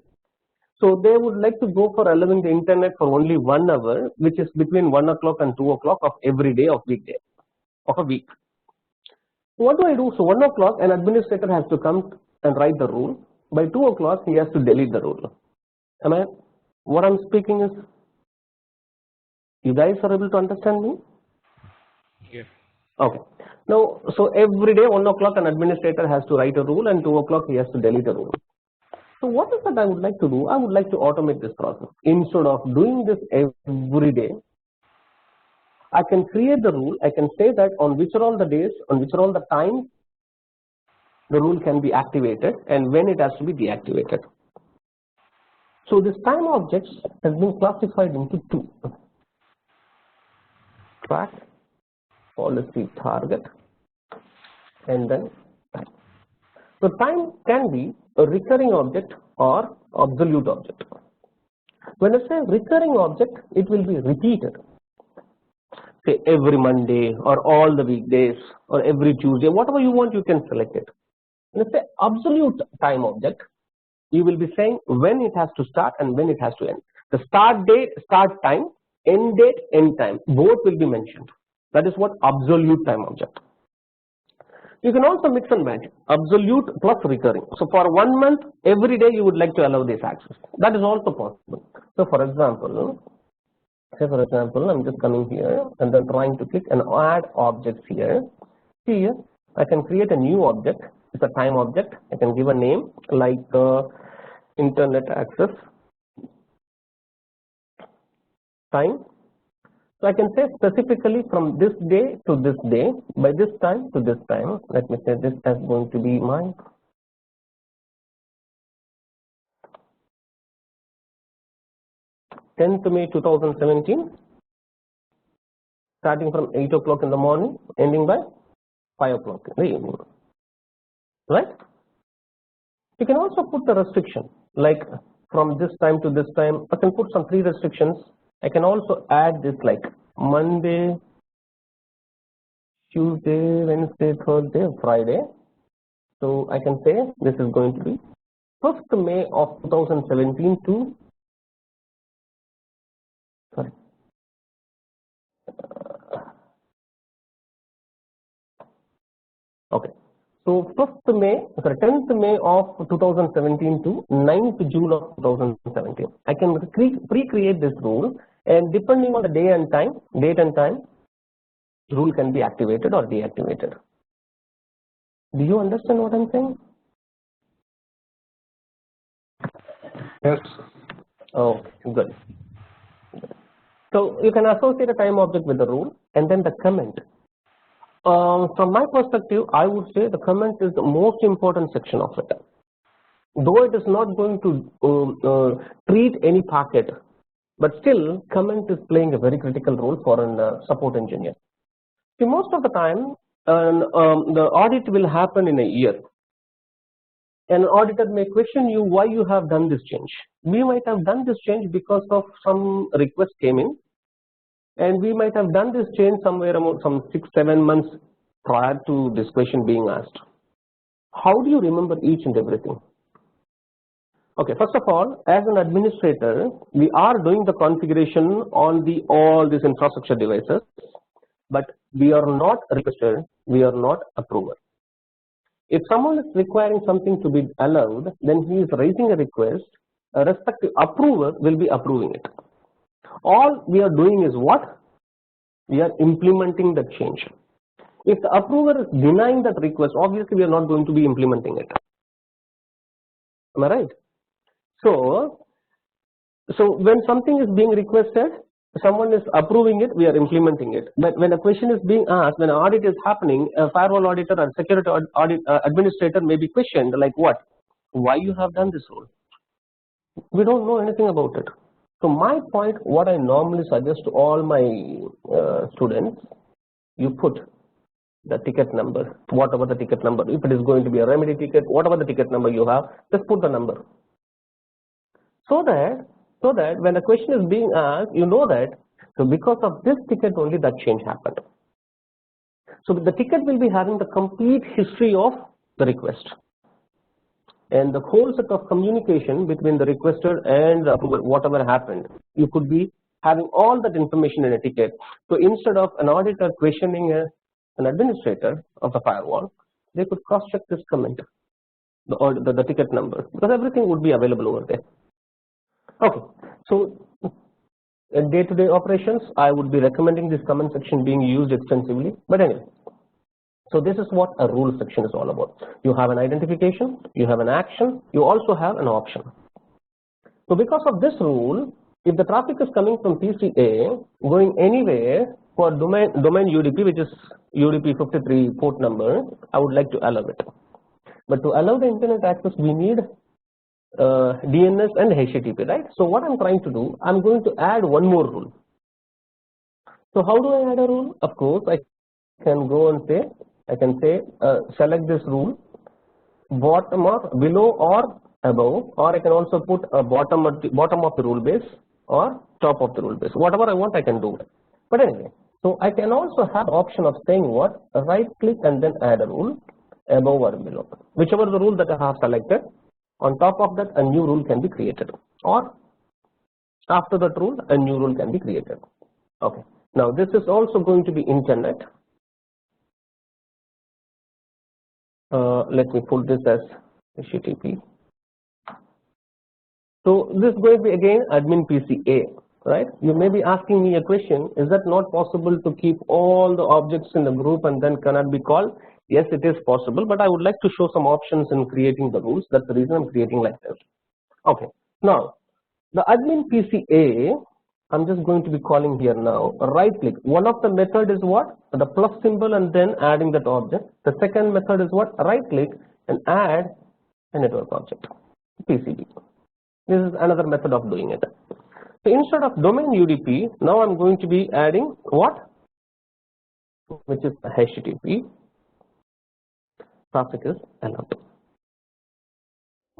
So they would like to go for allowing the internet for only 1 hour, which is between 1 o'clock and 2 o'clock of every day of weekday of a week. What do I do? So 1 o'clock, an administrator has to come and write the rule. By 2 o'clock, he has to delete the rule. Am I? What I'm speaking is, you guys are able to understand me? Yeah. Okay. Now, so every day 1 o'clock, an administrator has to write a rule, and 2 o'clock he has to delete a rule. So what is that I would like to do? I would like to automate this process. Instead of doing this every day, I can create the rule. I can say that on which are all the days, on which are all the times the rule can be activated and when it has to be deactivated. So this time objects has been classified into two: track, policy, target, and then time. So time can be a recurring object or absolute object. When I say recurring object, it will be repeated. Say every Monday or all the weekdays or every Tuesday, whatever you want, you can select it. When I say absolute time object, you will be saying when it has to start and when it has to end. The start date, start time, end date, end time, both will be mentioned. That is what absolute time object. You can also mix and match absolute plus recurring. So for 1 month, every day you would like to allow this access. That is also possible. So for example, say for example, I'm just coming here and then trying to click and add objects here. See here, I can create a new object. It's a time object. I can give a name like internet access time. So I can say specifically from this day to this day, by this time to this time. Let me say this as going to be my May 2017, starting from 8 o'clock in the morning, ending by 5 o'clock in the evening. Right? You can also put the restriction like from this time to this time. I can put some 3 restrictions. I can also add this like Monday, Tuesday, Wednesday, Thursday, Friday. So I can say this is going to be 1st May of 2017 to sorry. Okay. So 1st May, sorry, 10th May of 2017 to 9th June of 2017. I can pre-create this rule, and depending on the day and time, date and time, rule can be activated or deactivated. Do you understand what I'm saying? Yes. Oh, good. So you can associate a time object with the rule and then the comment. From my perspective, I would say the comment is the most important section of it. Though it is not going to treat any packet, but still comment is playing a very critical role for a support engineer. See, most of the time, the audit will happen in a year. An auditor may question you why you have done this change. We might have done this change because of some request came in, and we might have done this change somewhere about some 6-7 months prior to this question being asked. How do you remember each and everything? Okay, first of all, as an administrator, we are doing the configuration on all these infrastructure devices. but we are not requester, we are not approver. If someone is requiring something to be allowed, then he is raising a request, a respective approver will be approving it. All we are doing is what? We are implementing the change. If the approver is denying that request, obviously we are not going to be implementing it. Am I right? So when something is being requested, someone is approving it, we are implementing it. But when a question is being asked, when an audit is happening, a firewall auditor or security audit administrator may be questioned like what? Why you have done this role? We don't know anything about it. So my point, what I normally suggest to all my students, you put the ticket number, whatever the ticket number, if it is going to be a remedy ticket, whatever the ticket number you have, just put the number. So that when a question is being asked, you know that, so because of this ticket only that change happened. So the ticket will be having the complete history of the request. And the whole set of communication between the requester and the approver, whatever happened, you could be having all that information in a ticket. So instead of an auditor questioning an administrator of the firewall, they could cross-check this comment, the ticket number, because everything would be available over there. Okay, so in day-to-day operations, I would be recommending this comment section being used extensively. But anyway, so this is what a rule section is all about. You have an identification, you have an action, you also have an option. So because of this rule, if the traffic is coming from PCA going anywhere for domain UDP, which is UDP 53 port number, I would like to allow it. But to allow the internet access, we need DNS and HTTP, right? So what I'm trying to do, I'm going to add one more rule. So how do I add a rule? Of course, I can go and say, I can say select this rule, bottom or below or above, or I can also put a bottom of the rule base or top of the rule base. Whatever I want, I can do. But anyway, so I can also have the option of saying what? Right click and then add a rule above or below. Whichever the rule that I have selected, on top of that a new rule can be created, or after that rule a new rule can be created. Okay. Now this is also going to be internet. Let me put this as HTTP. So this is going to be again admin PCA, right? You may be asking me a question, is that not possible to keep all the objects in the group and then cannot be called? Yes, it is possible, but I would like to show some options in creating the rules. That's the reason I'm creating like this. Okay. Now the admin PCA, I'm just going to be calling here now. Right click. One of the method is what? The plus symbol and then adding that object. The second method is what? Right click and add a network object, PCB. This is another method of doing it. So instead of domain UDP, now I'm going to be adding what? Which is HTTP. Traffic is allowed.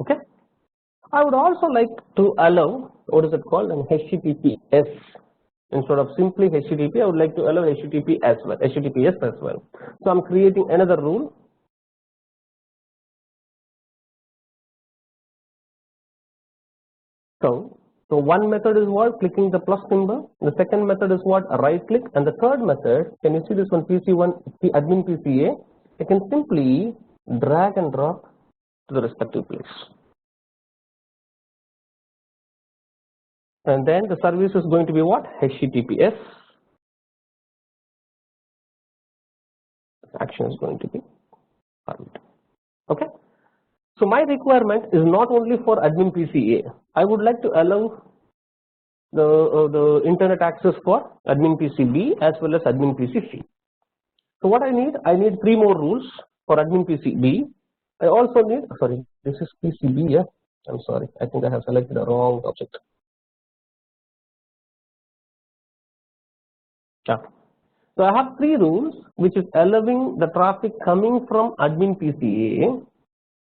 Okay. I would also like to allow, what is it called, an HTTPS. Instead of simply HTTP, I would like to allow HTTP as well, HTTPS as well. So I'm creating another rule. So one method is what? Clicking the plus symbol. The second method is what? A right click. And the third method, can you see this one? PC1 admin PCA. I can simply drag and drop to the respective place. And then the service is going to be what? HTTPS. Action is going to be permitted. Okay. So my requirement is not only for admin PCA. I would like to allow the internet access for admin PCB as well as admin PCC. So what I need 3 more rules for admin PCB. I also need, sorry, this is PCB, yeah. I'm sorry, I think I have selected the wrong object. Yeah. So I have 3 rules which is allowing the traffic coming from admin PCA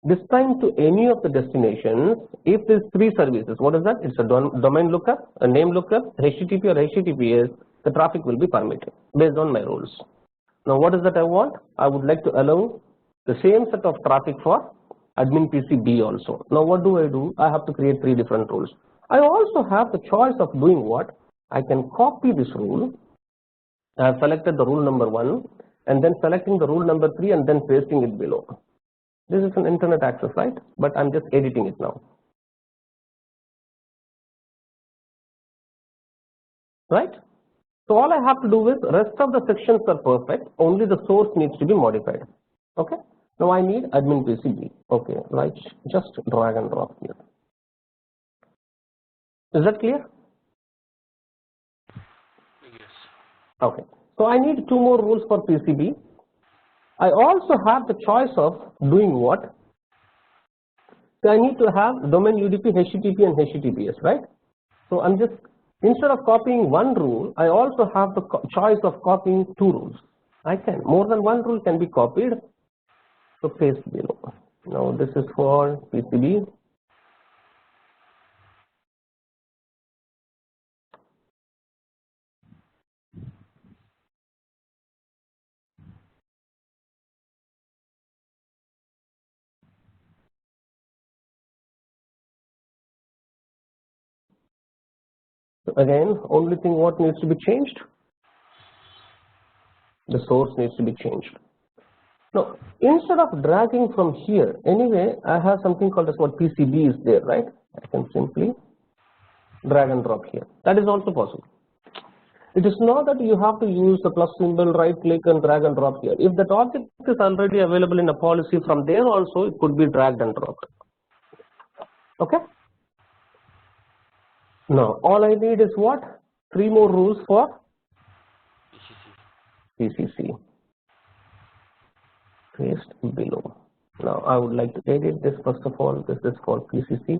this time to any of the destinations if these 3 services. What is that? It's a domain lookup, a name lookup, HTTP or HTTPS. The traffic will be permitted based on my rules. Now what is that I want? I would like to allow the same set of traffic for admin PCB also. Now what do? I have to create 3 different rules. I also have the choice of doing what? I can copy this rule I have selected the rule number 1 and then selecting the rule number 3 and then pasting it below. This is an internet access, right? But I'm just editing it now. Right? So all I have to do is rest of the sections are perfect, only the source needs to be modified. Okay. Now I need admin PCB. Okay, right, just drag and drop here. Is that clear? Yes. Okay. So I need 2 more rules for PCB. I also have the choice of doing what? So I need to have domain UDP, HTTP and HTTPS, right? So I'm just, instead of copying 1 rule, I also have the choice of copying 2 rules. I can, more than 1 rule can be copied. So paste below. Now this is for PCB. So again, only thing what needs to be changed? The source needs to be changed. Now, instead of dragging from here, anyway, I have something called as what PCB is there, right? I can simply drag and drop here. That is also possible. It is not that you have to use the plus symbol, right click and drag and drop here. If that object is already available in a policy, from there also it could be dragged and dropped. Okay? Now, all I need is what? 3 more rules for PCC. Paste below. Now I would like to edit this first of all. This is for PCC.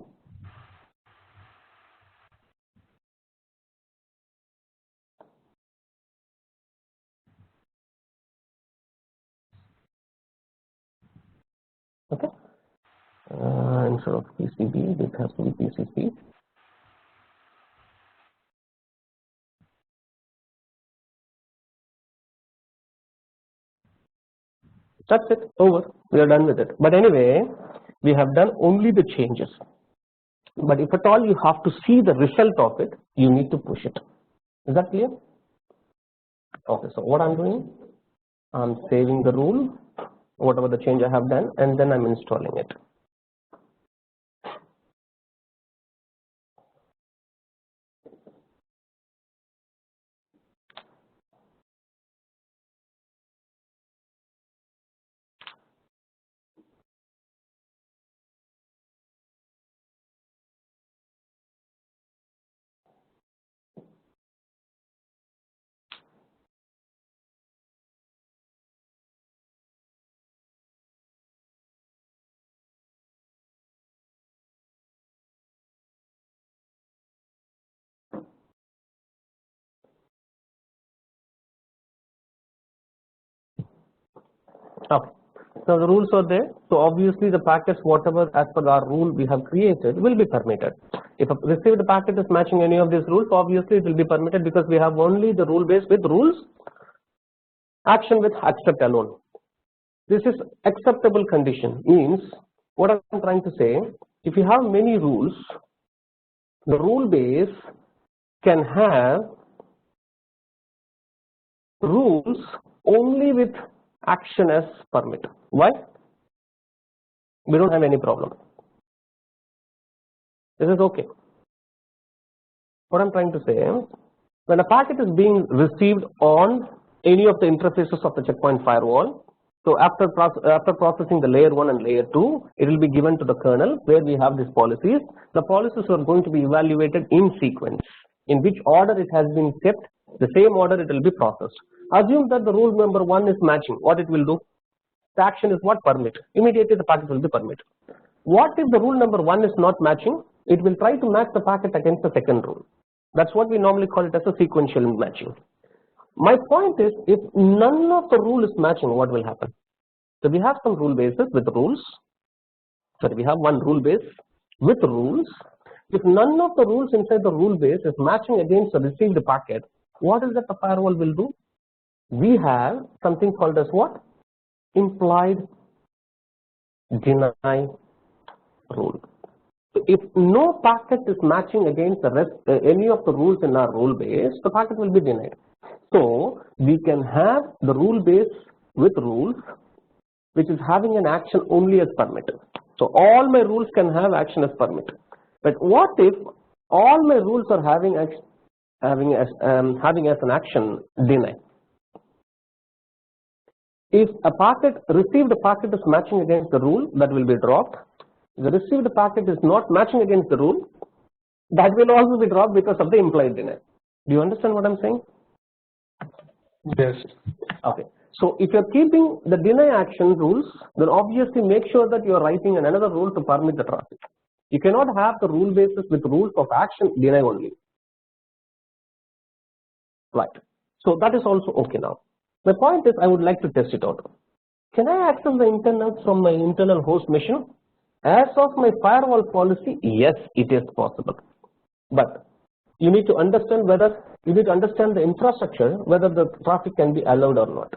Okay. Instead of PCB, this has to be PCC. That's it. Over. We are done with it. But anyway, we have done only the changes. But if at all you have to see the result of it, you need to push it. Is that clear? Okay. So what I'm doing, I'm saving the rule, whatever the change I have done, and then I'm installing it. Okay. Now the rules are there. So obviously the packets, whatever as per our rule we have created, will be permitted. If a received packet is matching any of these rules, obviously it will be permitted because we have only the rule base with rules, action with accept alone. This is acceptable condition, means what I'm trying to say, if you have many rules, the rule base can have rules only with action as permit. Why? We don't have any problem. This is okay. What I'm trying to say, when a packet is being received on any of the interfaces of the checkpoint firewall, so after processing the layer 1 and layer 2, it will be given to the kernel where we have these policies. The policies are going to be evaluated in sequence. In which order it has been kept, the same order it will be processed. Assume that the rule number 1 is matching. What it will do? The action is what? Permit. Immediately the packet will be permit. What if the rule number 1 is not matching? It will try to match the packet against the second rule. That's what we normally call it as a sequential matching. My point is, if none of the rule is matching, what will happen? So we have some rule bases with rules. Sorry, we have one rule base with rules. If none of the rules inside the rule base is matching against the received packet, what is that the firewall will do? We have something called as what? Implied deny rule. So if no packet is matching against the rest, any of the rules in our rule base, the packet will be denied. So we can have the rule base with rules which is having an action only as permitted. So all my rules can have action as permitted. But what if all my rules are having as an action deny? If a packet received packet is matching against the rule, that will be dropped. The received packet is not matching against the rule, that will also be dropped because of the implied deny. Do you understand what I'm saying? Yes. Okay. So if you're keeping the deny action rules, then obviously make sure that you are writing another rule to permit the traffic. You cannot have the rule basis with rules of action deny only. Right. So that is also okay now. My point is I would like to test it out. Can I access the internals from my internal host machine? As of my firewall policy, yes, it is possible. But you need to understand the infrastructure, whether the traffic can be allowed or not.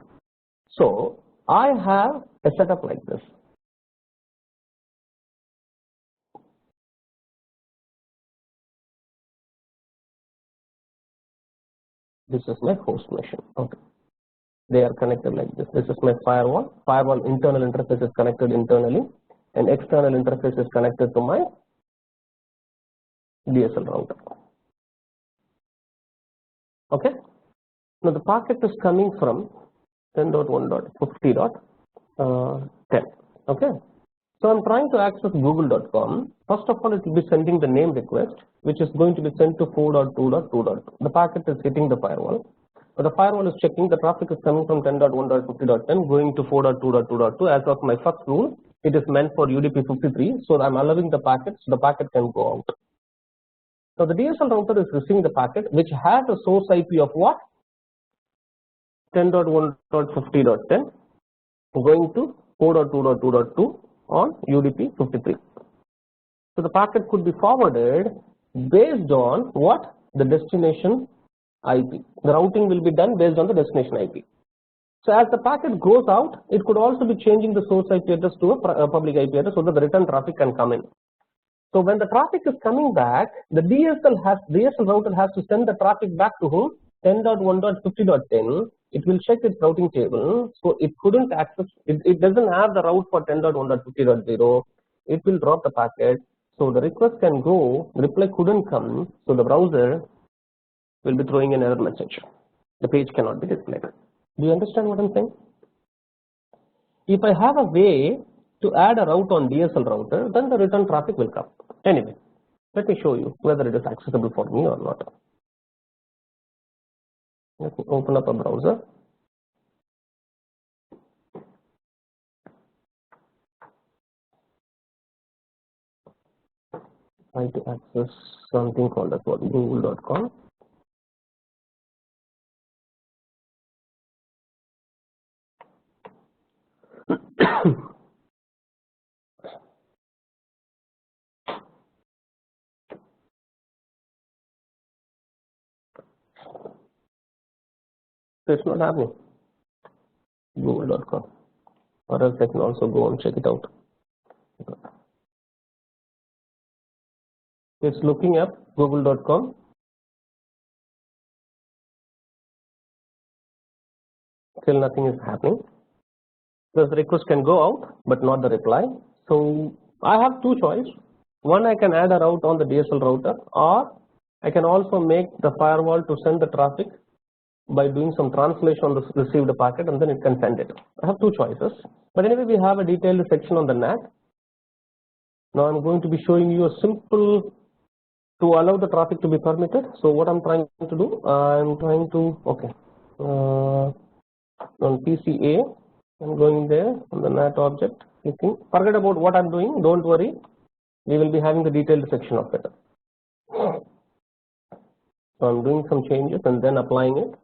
So I have a setup like this. This is my host machine. Okay. They are connected like this. This is my firewall. Firewall internal interface is connected internally, and external interface is connected to my DSL router. Okay. Now the packet is coming from 10.1.50.10. Okay. So I'm trying to access google.com. First of all, it will be sending the name request, which is going to be sent to 4.2.2.2. The packet is hitting the firewall. So the firewall is checking the traffic is coming from 10.1.50.10 going to 4.2.2.2. As of my first rule, it is meant for UDP 53. So I'm allowing the packet, so the packet can go out. So the DSL router is receiving the packet, which has a source IP of what? 10.1.50.10 going to 4.2.2.2 on UDP 53. So the packet could be forwarded based on what? The destination IP. The routing will be done based on the destination IP. So as the packet goes out, it could also be changing the source IP address to a public IP address so that the return traffic can come in. So when the traffic is coming back, the DSL router has to send the traffic back to whom? 10.1.50.10. It will check its routing table, so it couldn't access. It doesn't have the route for 10.1.50.0. It will drop the packet. So the request can go. The reply couldn't come. So the browser will be throwing an error message. The page cannot be displayed. Do you understand what I'm saying? If I have a way to add a route on DSL router, then the return traffic will come. Anyway, let me show you whether it is accessible for me or not. Let me open up a browser. Try to access something called as what google.com. So it's not happening. Google.com. Or else I can also go and check it out. It's looking up google.com. Still nothing is happening. The request can go out, but not the reply. So I have two choices. One, I can add a route on the DSL router, or I can also make the firewall to send the traffic by doing some translation on the received packet, and then it can send it. I have two choices. But anyway, we have a detailed section on the NAT. Now I'm going to be showing you a simple to allow the traffic to be permitted. So what I'm trying to do, I'm trying to on PCA. I'm going there on the NAT object. Clicking. Forget about what I'm doing. Don't worry. We will be having the detailed section of it. So I'm doing some changes and then applying it.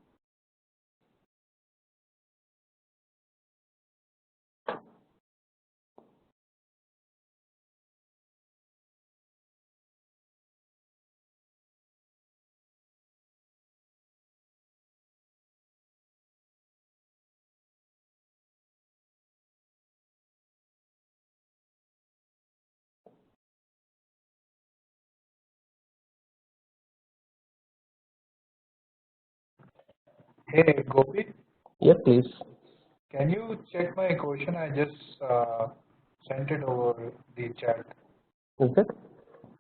Hey, Gopi, Yes, please. can you check my question? I just sent it over the chat. Is it?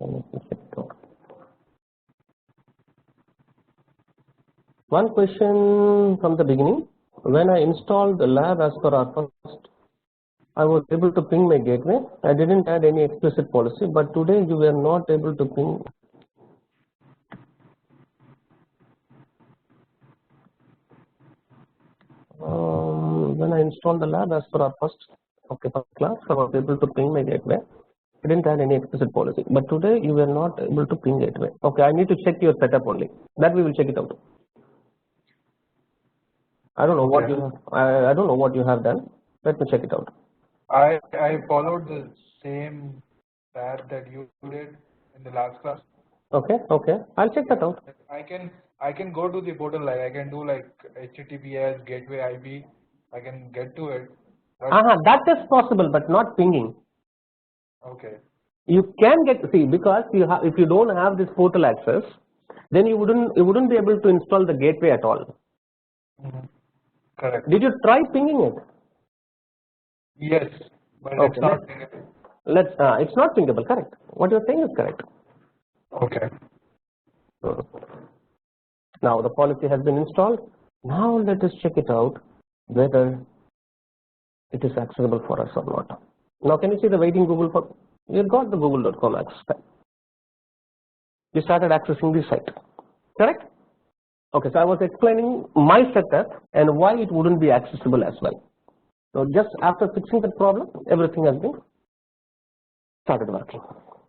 Let me check it out. One question from the beginning. When I installed the lab as per our first, I was able to ping my gateway. I didn't add any explicit policy, but today you were not able to ping. When I installed the lab as per our first class, I was able to ping my gateway. I didn't add any explicit policy, but today you were not able to ping gateway. Okay, I need to check your setup only. That we will check it out. I don't know what you have. I don't know what you have done. Let me check it out. I followed the same path that you did in the last class. Okay, I'll check that out. I can go to the portal, like I can do like HTTPS gateway IP. I can get to it. That is possible, but not pinging. Okay. You can get, see, because you have, if you don't have this portal access, then you wouldn't be able to install the gateway at all. Correct. Did you try pinging it? Yes, but Okay, it's not pingable. It's not pingable. Correct. What you are saying is correct. Okay. Now the policy has been installed. Now let us check it out whether it is accessible for us or not. Now can you see the waiting Google for? You got the google.com access. You started accessing this site. Correct? Okay, so I was explaining my setup and why it wouldn't be accessible as well. So just after fixing that problem, everything has been started working.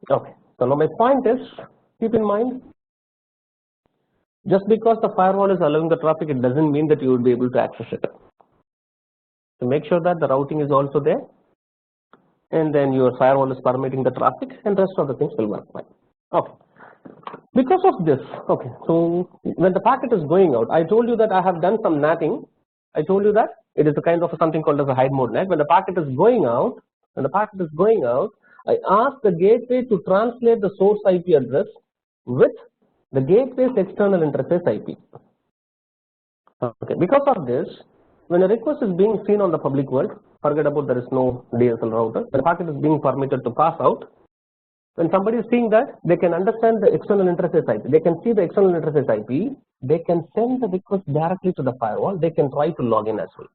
Okay, so now my point is, keep in mind, just because the firewall is allowing the traffic, it doesn't mean that you will be able to access it. So make sure that the routing is also there, and then your firewall is permitting the traffic, and rest of the things will work fine. Okay. Because of this, okay, so when the packet is going out, I told you that I have done some NATing. I told you that it is a kind of something called as a hide mode NAT. When the packet is going out, I ask the gateway to translate the source IP address with the gateway's external interface IP. Okay, because of this, when a request is being seen on the public world, forget about there is no DSL router, the packet is being permitted to pass out. When somebody is seeing that, they can understand the external interface IP, they can see the external interface IP, they can send the request directly to the firewall, they can try to log in as well.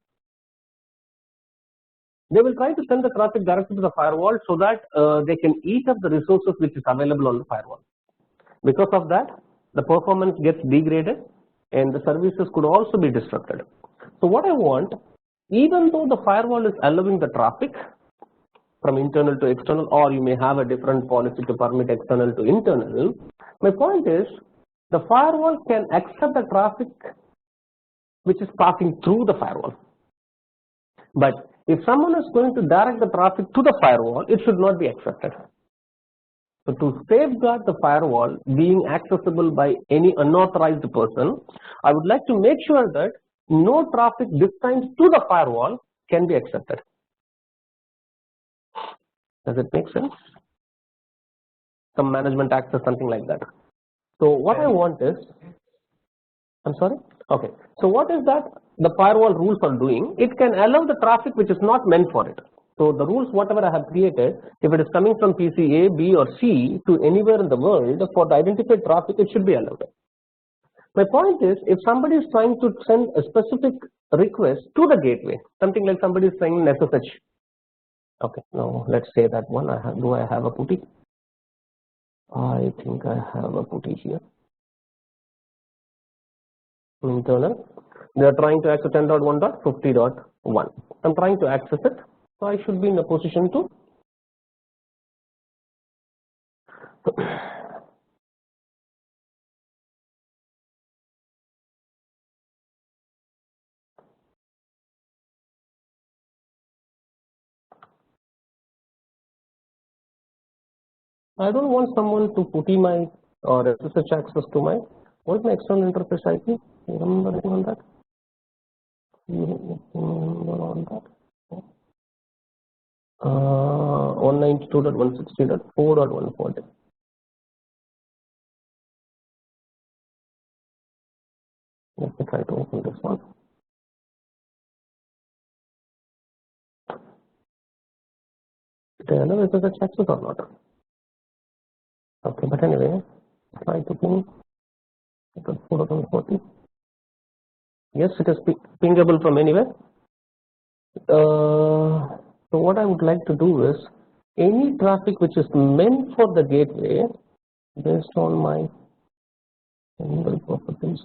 They will try to send the traffic directly to the firewall so that they can eat up the resources which is available on the firewall. Because of that, the performance gets degraded and the services could also be disrupted. So what I want, even though the firewall is allowing the traffic from internal to external, or you may have a different policy to permit external to internal, my point is the firewall can accept the traffic which is passing through the firewall. But if someone is going to direct the traffic to the firewall, it should not be accepted. So to safeguard the firewall being accessible by any unauthorized person, I would like to make sure that no traffic destined to the firewall can be accepted. Does it make sense? Some management access, something like that. So what I want is, I'm sorry? Okay. So what is that the firewall rules are doing? It can allow the traffic which is not meant for it. So the rules whatever I have created, if it is coming from PC A, B or C to anywhere in the world for the identified traffic, it should be allowed. My point is, if somebody is trying to send a specific request to the gateway, something like somebody is saying SSH. Okay, now let's say that one I have. Do I have a putty? I think I have a putty here. Internal. They are trying to access 10.1.50.1. I'm trying to access it, so I should be in a position to. I don't want someone to put in my or SSH access to my, what is my external interface IP? You remember anything on that? You remember on that? 192.160.4.140. Let me try to open this one. Did I allow SSH access or not? Okay, but anyway, try to ping. 4040. Yes, it is pingable from anywhere. So what I would like to do is any traffic which is meant for the gateway based on my single properties.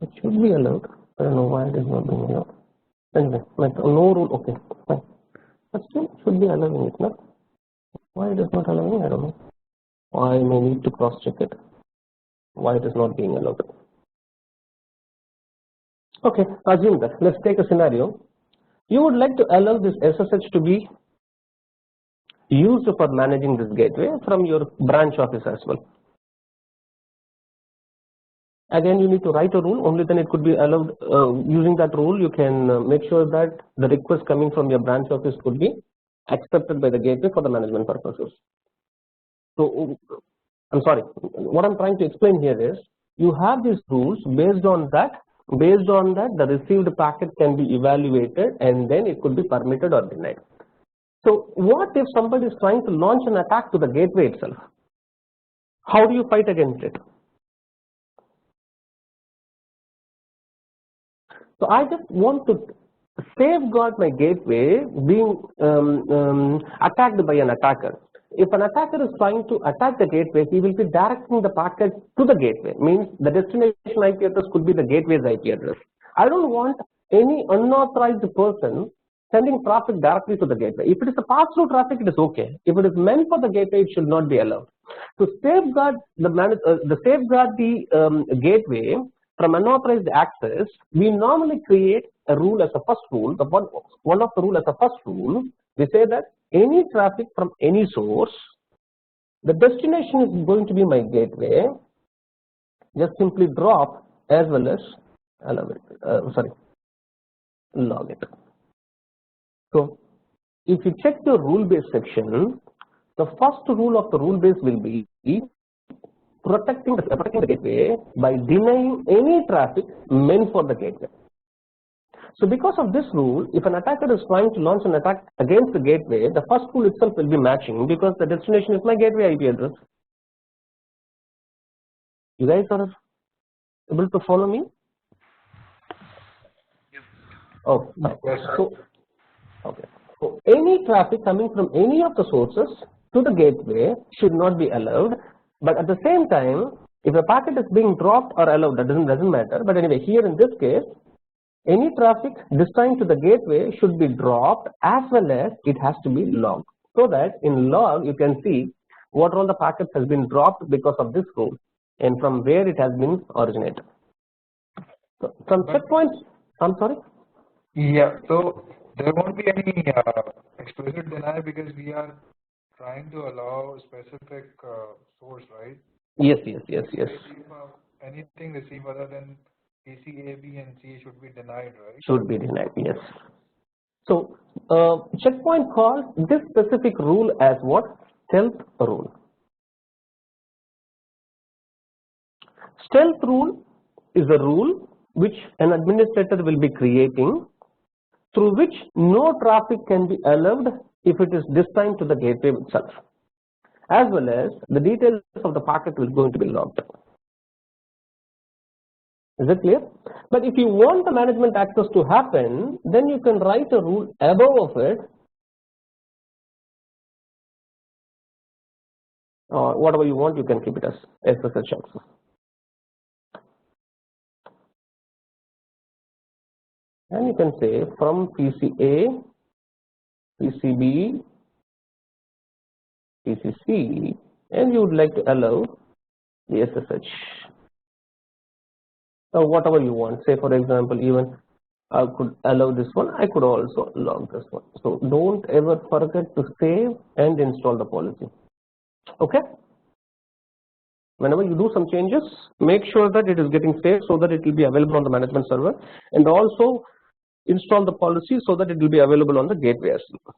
It should be allowed. I don't know why it is not being allowed. Anyway, like no rule. Okay, fine. But still it should be allowing it, no? Why it is not allowing? I don't know. I may need to cross check it. Why it is not being allowed? Okay, assume that. Let's take a scenario. You would like to allow this SSH to be used for managing this gateway from your branch office as well. Again, you need to write a rule, only then it could be allowed. Using that rule, you can make sure that the request coming from your branch office could be accepted by the gateway for the management purposes. So, I'm sorry, what I'm trying to explain here is you have these rules. Based on that the received packet can be evaluated and then it could be permitted or denied. So what if somebody is trying to launch an attack to the gateway itself? How do you fight against it? So I just want to safeguard my gateway being attacked by an attacker. If an attacker is trying to attack the gateway, he will be directing the packet to the gateway. Means the destination IP address could be the gateway's IP address. I don't want any unauthorized person sending traffic directly to the gateway. If it is a pass-through traffic, it is okay. If it is meant for the gateway, it should not be allowed. To safeguard the gateway from unauthorized access, we normally create a rule as a first rule. One of the rule as a first rule, we say that any traffic from any source, the destination is going to be my gateway. Just simply drop as well as allow it. Log it. So if you check the rule base section, the first rule of the rule base will be protecting the gateway by denying any traffic meant for the gateway. So because of this rule, if an attacker is trying to launch an attack against the gateway, the first rule itself will be matching because the destination is my gateway IP address. You guys are able to follow me? Oh, Yes, so okay. So any traffic coming from any of the sources to the gateway should not be allowed. But at the same time, if a packet is being dropped or allowed, that doesn't matter. But anyway, here in this case, any traffic destined to the gateway should be dropped as well as it has to be logged. So that in log you can see what all the packets has been dropped because of this rule and from where it has been originated. So from checkpoints, I'm sorry. Yeah, so there won't be any explicit deny because we are trying to allow specific source, right? Yes. Anything received other than PC, A, B, and C should be denied, right? Should be denied, yes. So checkpoint calls this specific rule as what? Stealth rule. Stealth rule is a rule which an administrator will be creating through which no traffic can be allowed if it is destined to the gateway itself, as well as the details of the packet is going to be logged. Is it clear? But if you want the management access to happen, then you can write a rule above of it, or whatever you want, you can keep it as SSH access. And you can say from PCA, PCB, PCC, and you would like to allow the SSH. So whatever you want, say for example, even I could allow this one, I could also log this one. So don't ever forget to save and install the policy. Okay? Whenever you do some changes, make sure that it is getting saved so that it will be available on the management server, and also install the policy so that it will be available on the gateway as well.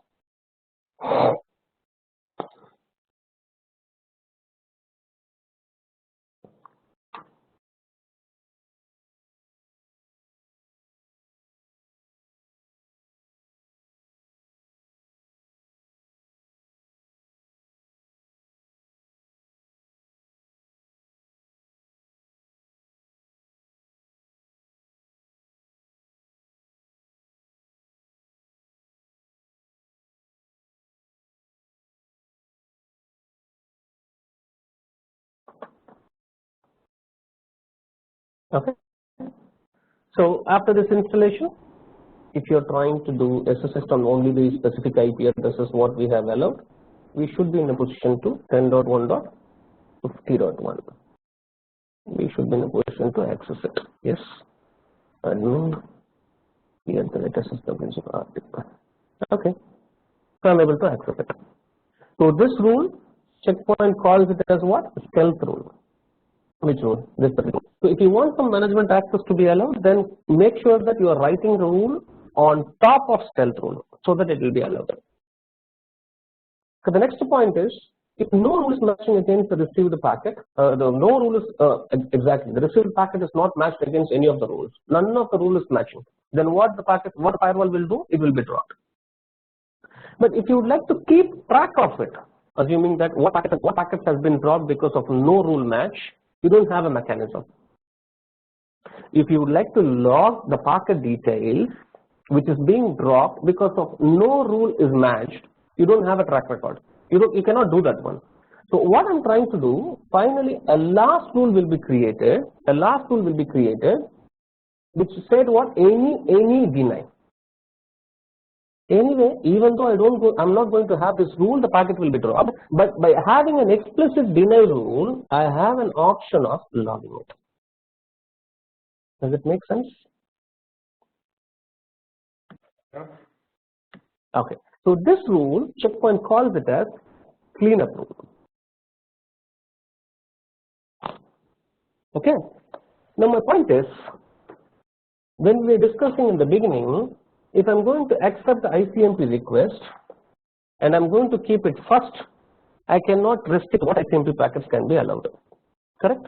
Okay. So after this installation, if you're trying to do SSH on only the specific IP addresses what we have allowed, we should be in a position to 10.1.50.1. We should be in a position to access it. Yes. Admin here the latest SSH. Okay. So I'm able to access it. So this rule, Checkpoint calls it as what? Stealth rule. Which rule? This rule. So if you want some management access to be allowed, then make sure that you are writing the rule on top of stealth rule so that it will be allowed. So the next point is, if no rule is matching against the received packet, no rule is exactly the received packet is not matched against any of the rules. None of the rule is matching. Then what the firewall will do? It will be dropped. But if you would like to keep track of it, assuming that what packets has been dropped because of no rule match, you don't have a mechanism. If you would like to log the packet details which is being dropped because of no rule is matched, you don't have a track record. You cannot do that one. So what I'm trying to do, finally a last rule will be created. A last rule will be created which said what? Any deny. Anyway, even though I'm not going to have this rule, the packet will be dropped. But by having an explicit deny rule, I have an option of logging it. Does it make sense? Yeah. Okay. So this rule, Checkpoint calls it as cleanup rule. Okay. Now my point is, when we were discussing in the beginning, if I'm going to accept the ICMP request and I'm going to keep it first, I cannot restrict what ICMP packets can be allowed. Correct?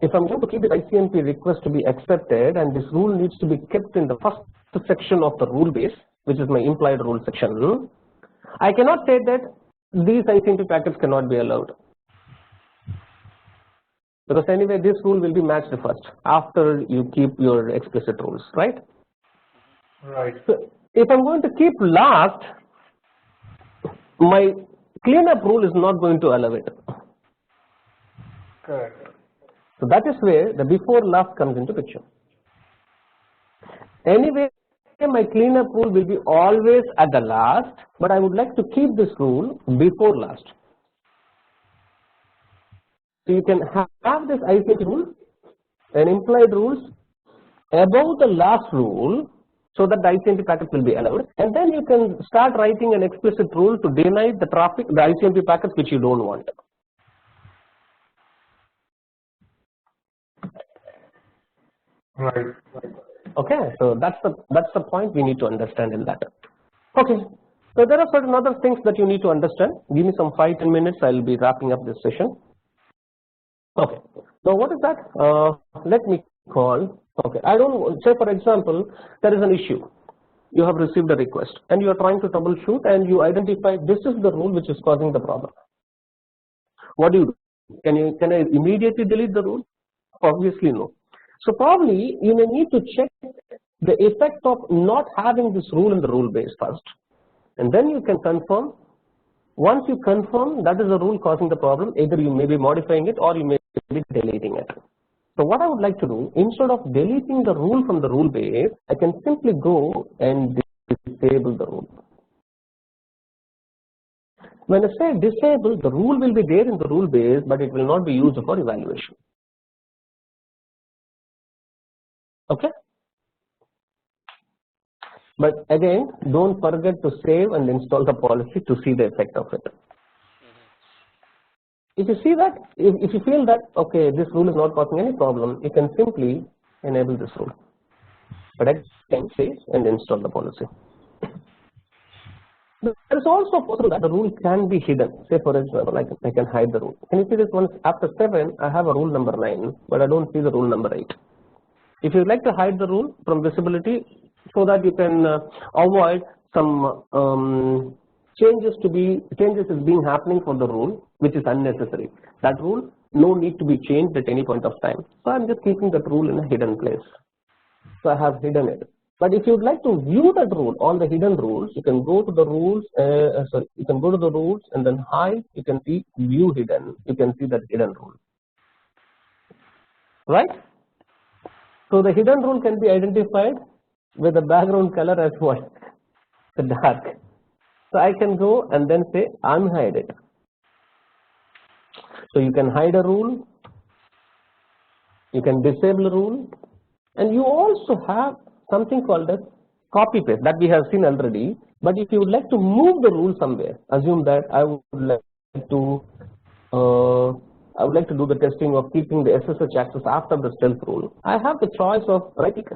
If I'm going to keep the ICMP request to be accepted and this rule needs to be kept in the first section of the rule base, which is my implied rule section, I cannot say that these ICMP packets cannot be allowed. Because anyway this rule will be matched first after you keep your explicit rules, right? Right. So if I'm going to keep last, my cleanup rule is not going to allow it. Correct. So that is where the before last comes into picture. Anyway, my cleanup rule will be always at the last, but I would like to keep this rule before last. So you can have this ICMP rule and implied rules above the last rule so that the ICMP packet will be allowed, and then you can start writing an explicit rule to deny the traffic, the ICMP packets which you don't want. Right. Okay, so that's the point we need to understand in that. Okay, so there are certain other things that you need to understand. Give me some 5-10 minutes. I'll be wrapping up this session. Okay, so what is that? Let me call. Okay, I don't say for example there is an issue. You have received a request and you are trying to troubleshoot and you identify this is the rule which is causing the problem. What do you do? Can I immediately delete the rule? Obviously no. So probably you may need to check the effect of not having this rule in the rule base first, and then you can confirm. Once you confirm that is the rule causing the problem, either you may be modifying it or you may be deleting it. So what I would like to do, instead of deleting the rule from the rule base, I can simply go and disable the rule. When I say disable, the rule will be there in the rule base, but it will not be used for evaluation. Okay. But again, don't forget to save and install the policy to see the effect of it. If you see that, if you feel that okay, this rule is not causing any problem, you can simply enable this rule. But I can save and install the policy. There is also possible that the rule can be hidden. Say for example, I can hide the rule. Can you see this one? After 7, I have a rule number 9, but I don't see the rule number 8. If you like to hide the rule from visibility, so that you can avoid some changes is being happening for the rule, which is unnecessary. That rule no need to be changed at any point of time. So I'm just keeping that rule in a hidden place. So I have hidden it. But if you would like to view that rule, all the hidden rules, you can go to the rules. You can go to the rules and then hide. You can see view hidden. You can see that hidden rule, right? So the hidden rule can be identified with the background color as what? The dark. So I can go and then say unhide it. So you can hide a rule, you can disable a rule, and you also have something called as copy paste that we have seen already. But if you would like to move the rule somewhere, assume that I would like to do the testing of keeping the SSH access after the stealth rule. I have the choice of right click,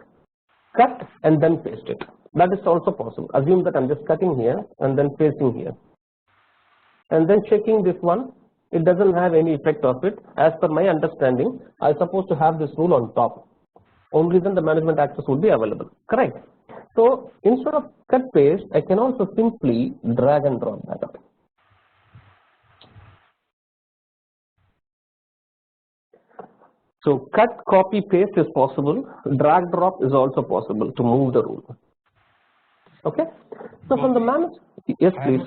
cut and then paste it. That is also possible. Assume that I'm just cutting here and then pasting here, and then checking this one. It doesn't have any effect of it. As per my understanding, I'm supposed to have this rule on top. Only then the management access would be available. Correct. So instead of cut paste, I can also simply drag and drop that up. So cut, copy, paste is possible. Drag drop is also possible to move the rule. Okay. So from the manage, yes, please.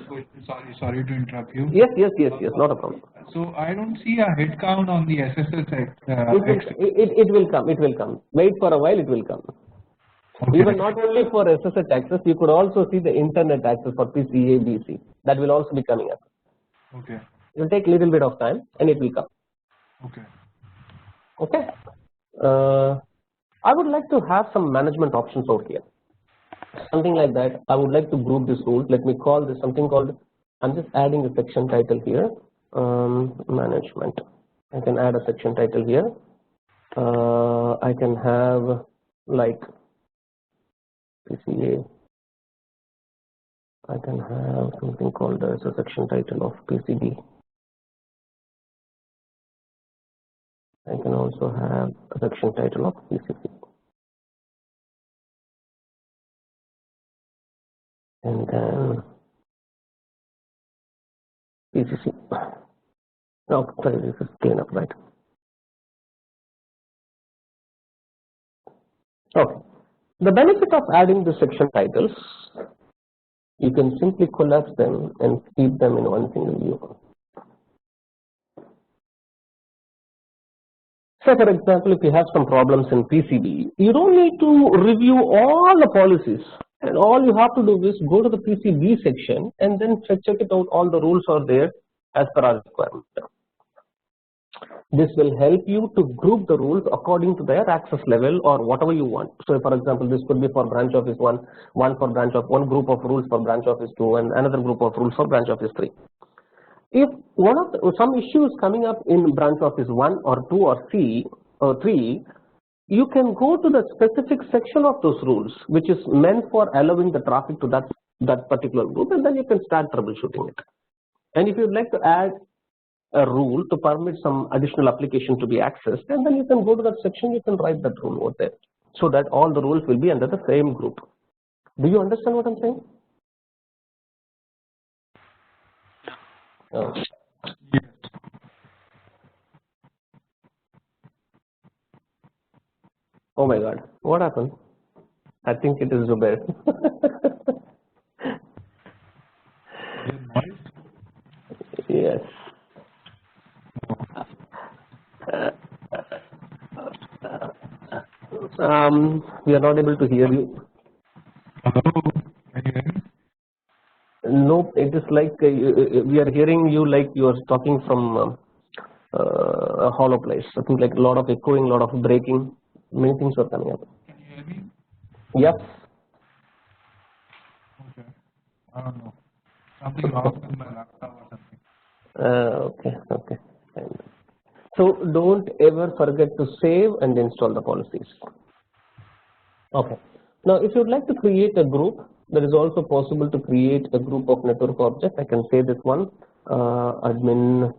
Sorry to interrupt you. Yes, not a problem. So I don't see a hit count on the SSH. It will come. Wait for a while, it will come. Okay. Even not only for SSH access, you could also see the internet access for PCA BC. That will also be coming up. Okay. It will take a little bit of time and it will come. Okay. Okay. I would like to have some management options over here. Something like that. I would like to group this rules. Let me call this something called. I'm just adding a section title here. Management. I can add a section title here. I can have like PCA. I can have something called as a section title of PCB. I can also have a section title of PCC. And then PCC. Oh, sorry, this is clean up, right? Okay. The benefit of adding the section titles, you can simply collapse them and keep them in one single view. So, for example, if you have some problems in PCB, you don't need to review all the policies. And all you have to do is go to the PCB section and then check it out. All the rules are there as per our requirement. This will help you to group the rules according to their access level or whatever you want. So, for example, this could be for branch office 1, one group of rules for branch office 2, and another group of rules for branch office 3. If some issue is coming up in branch office 1 or 2 or 3, you can go to the specific section of those rules, which is meant for allowing the traffic to that particular group, and then you can start troubleshooting it. And if you'd like to add a rule to permit some additional application to be accessed, and then you can go to that section, you can write that rule over there, so that all the rules will be under the same group. Do you understand what I'm saying? Yes. Oh my God, what happened? I think it is Zubair. Yes. We are not able to hear you. Hello, can you hear me? Nope, it is like we are hearing you like you are talking from a hollow place. I think like a lot of echoing, a lot of breaking. Many things are coming up. Can you hear me? Yes. Okay. I don't know. Something wrong with my laptop or something. Okay. So don't ever forget to save and install the policies. Okay. Now, if you would like to create a group, there is also possible to create a group of network objects. I can say this one, admin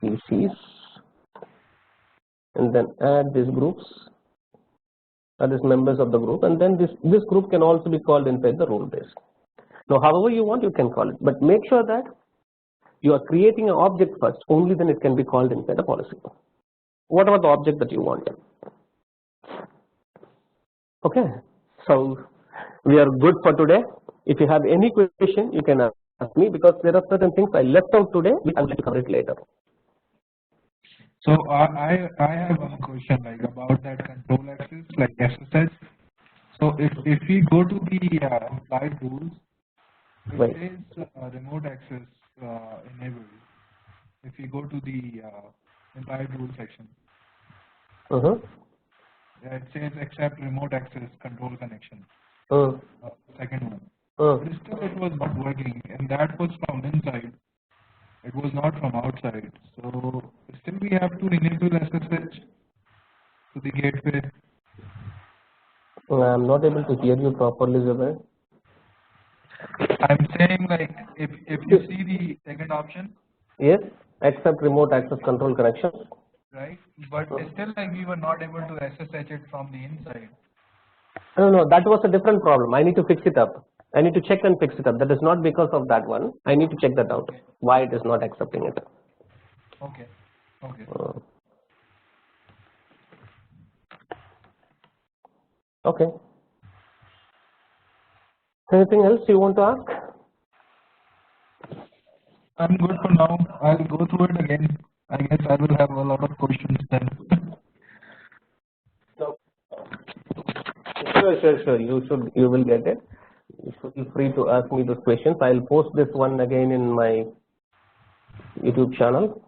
PCs, and then add these groups, these members of the group, and then this group can also be called inside the role base. Now, however you want, you can call it, but make sure that you are creating an object first. Only then it can be called inside a policy. Whatever the object that you want. Okay. So we are good for today. If you have any question, you can ask me, because there are certain things I left out today which I will cover it later. So I have one question, like about that control access, like SSH. So if we go to the implied rules, it Right. says remote access enabled. If we go to the implied rule section, it says accept remote access control connection. Second one. But still it was not working, and that was from inside. It was not from outside. So still we have to enable SSH to the gateway. I am not able to hear you properly, Zubair. I'm saying, like, if you see the second option. Yes, accept remote access control connection. Right, but still, like, we were not able to SSH it from the inside. No, that was a different problem. I need to fix it up. I need to check and fix it up. That is not because of that one. I need to check that out. Why it is not accepting it. Okay. Okay. Okay. Anything else you want to ask? I'm good for now. I'll go through it again. I guess I will have a lot of questions then. No. Sure. You will get it. You should be free to ask me those questions. I'll post this one again in my YouTube channel.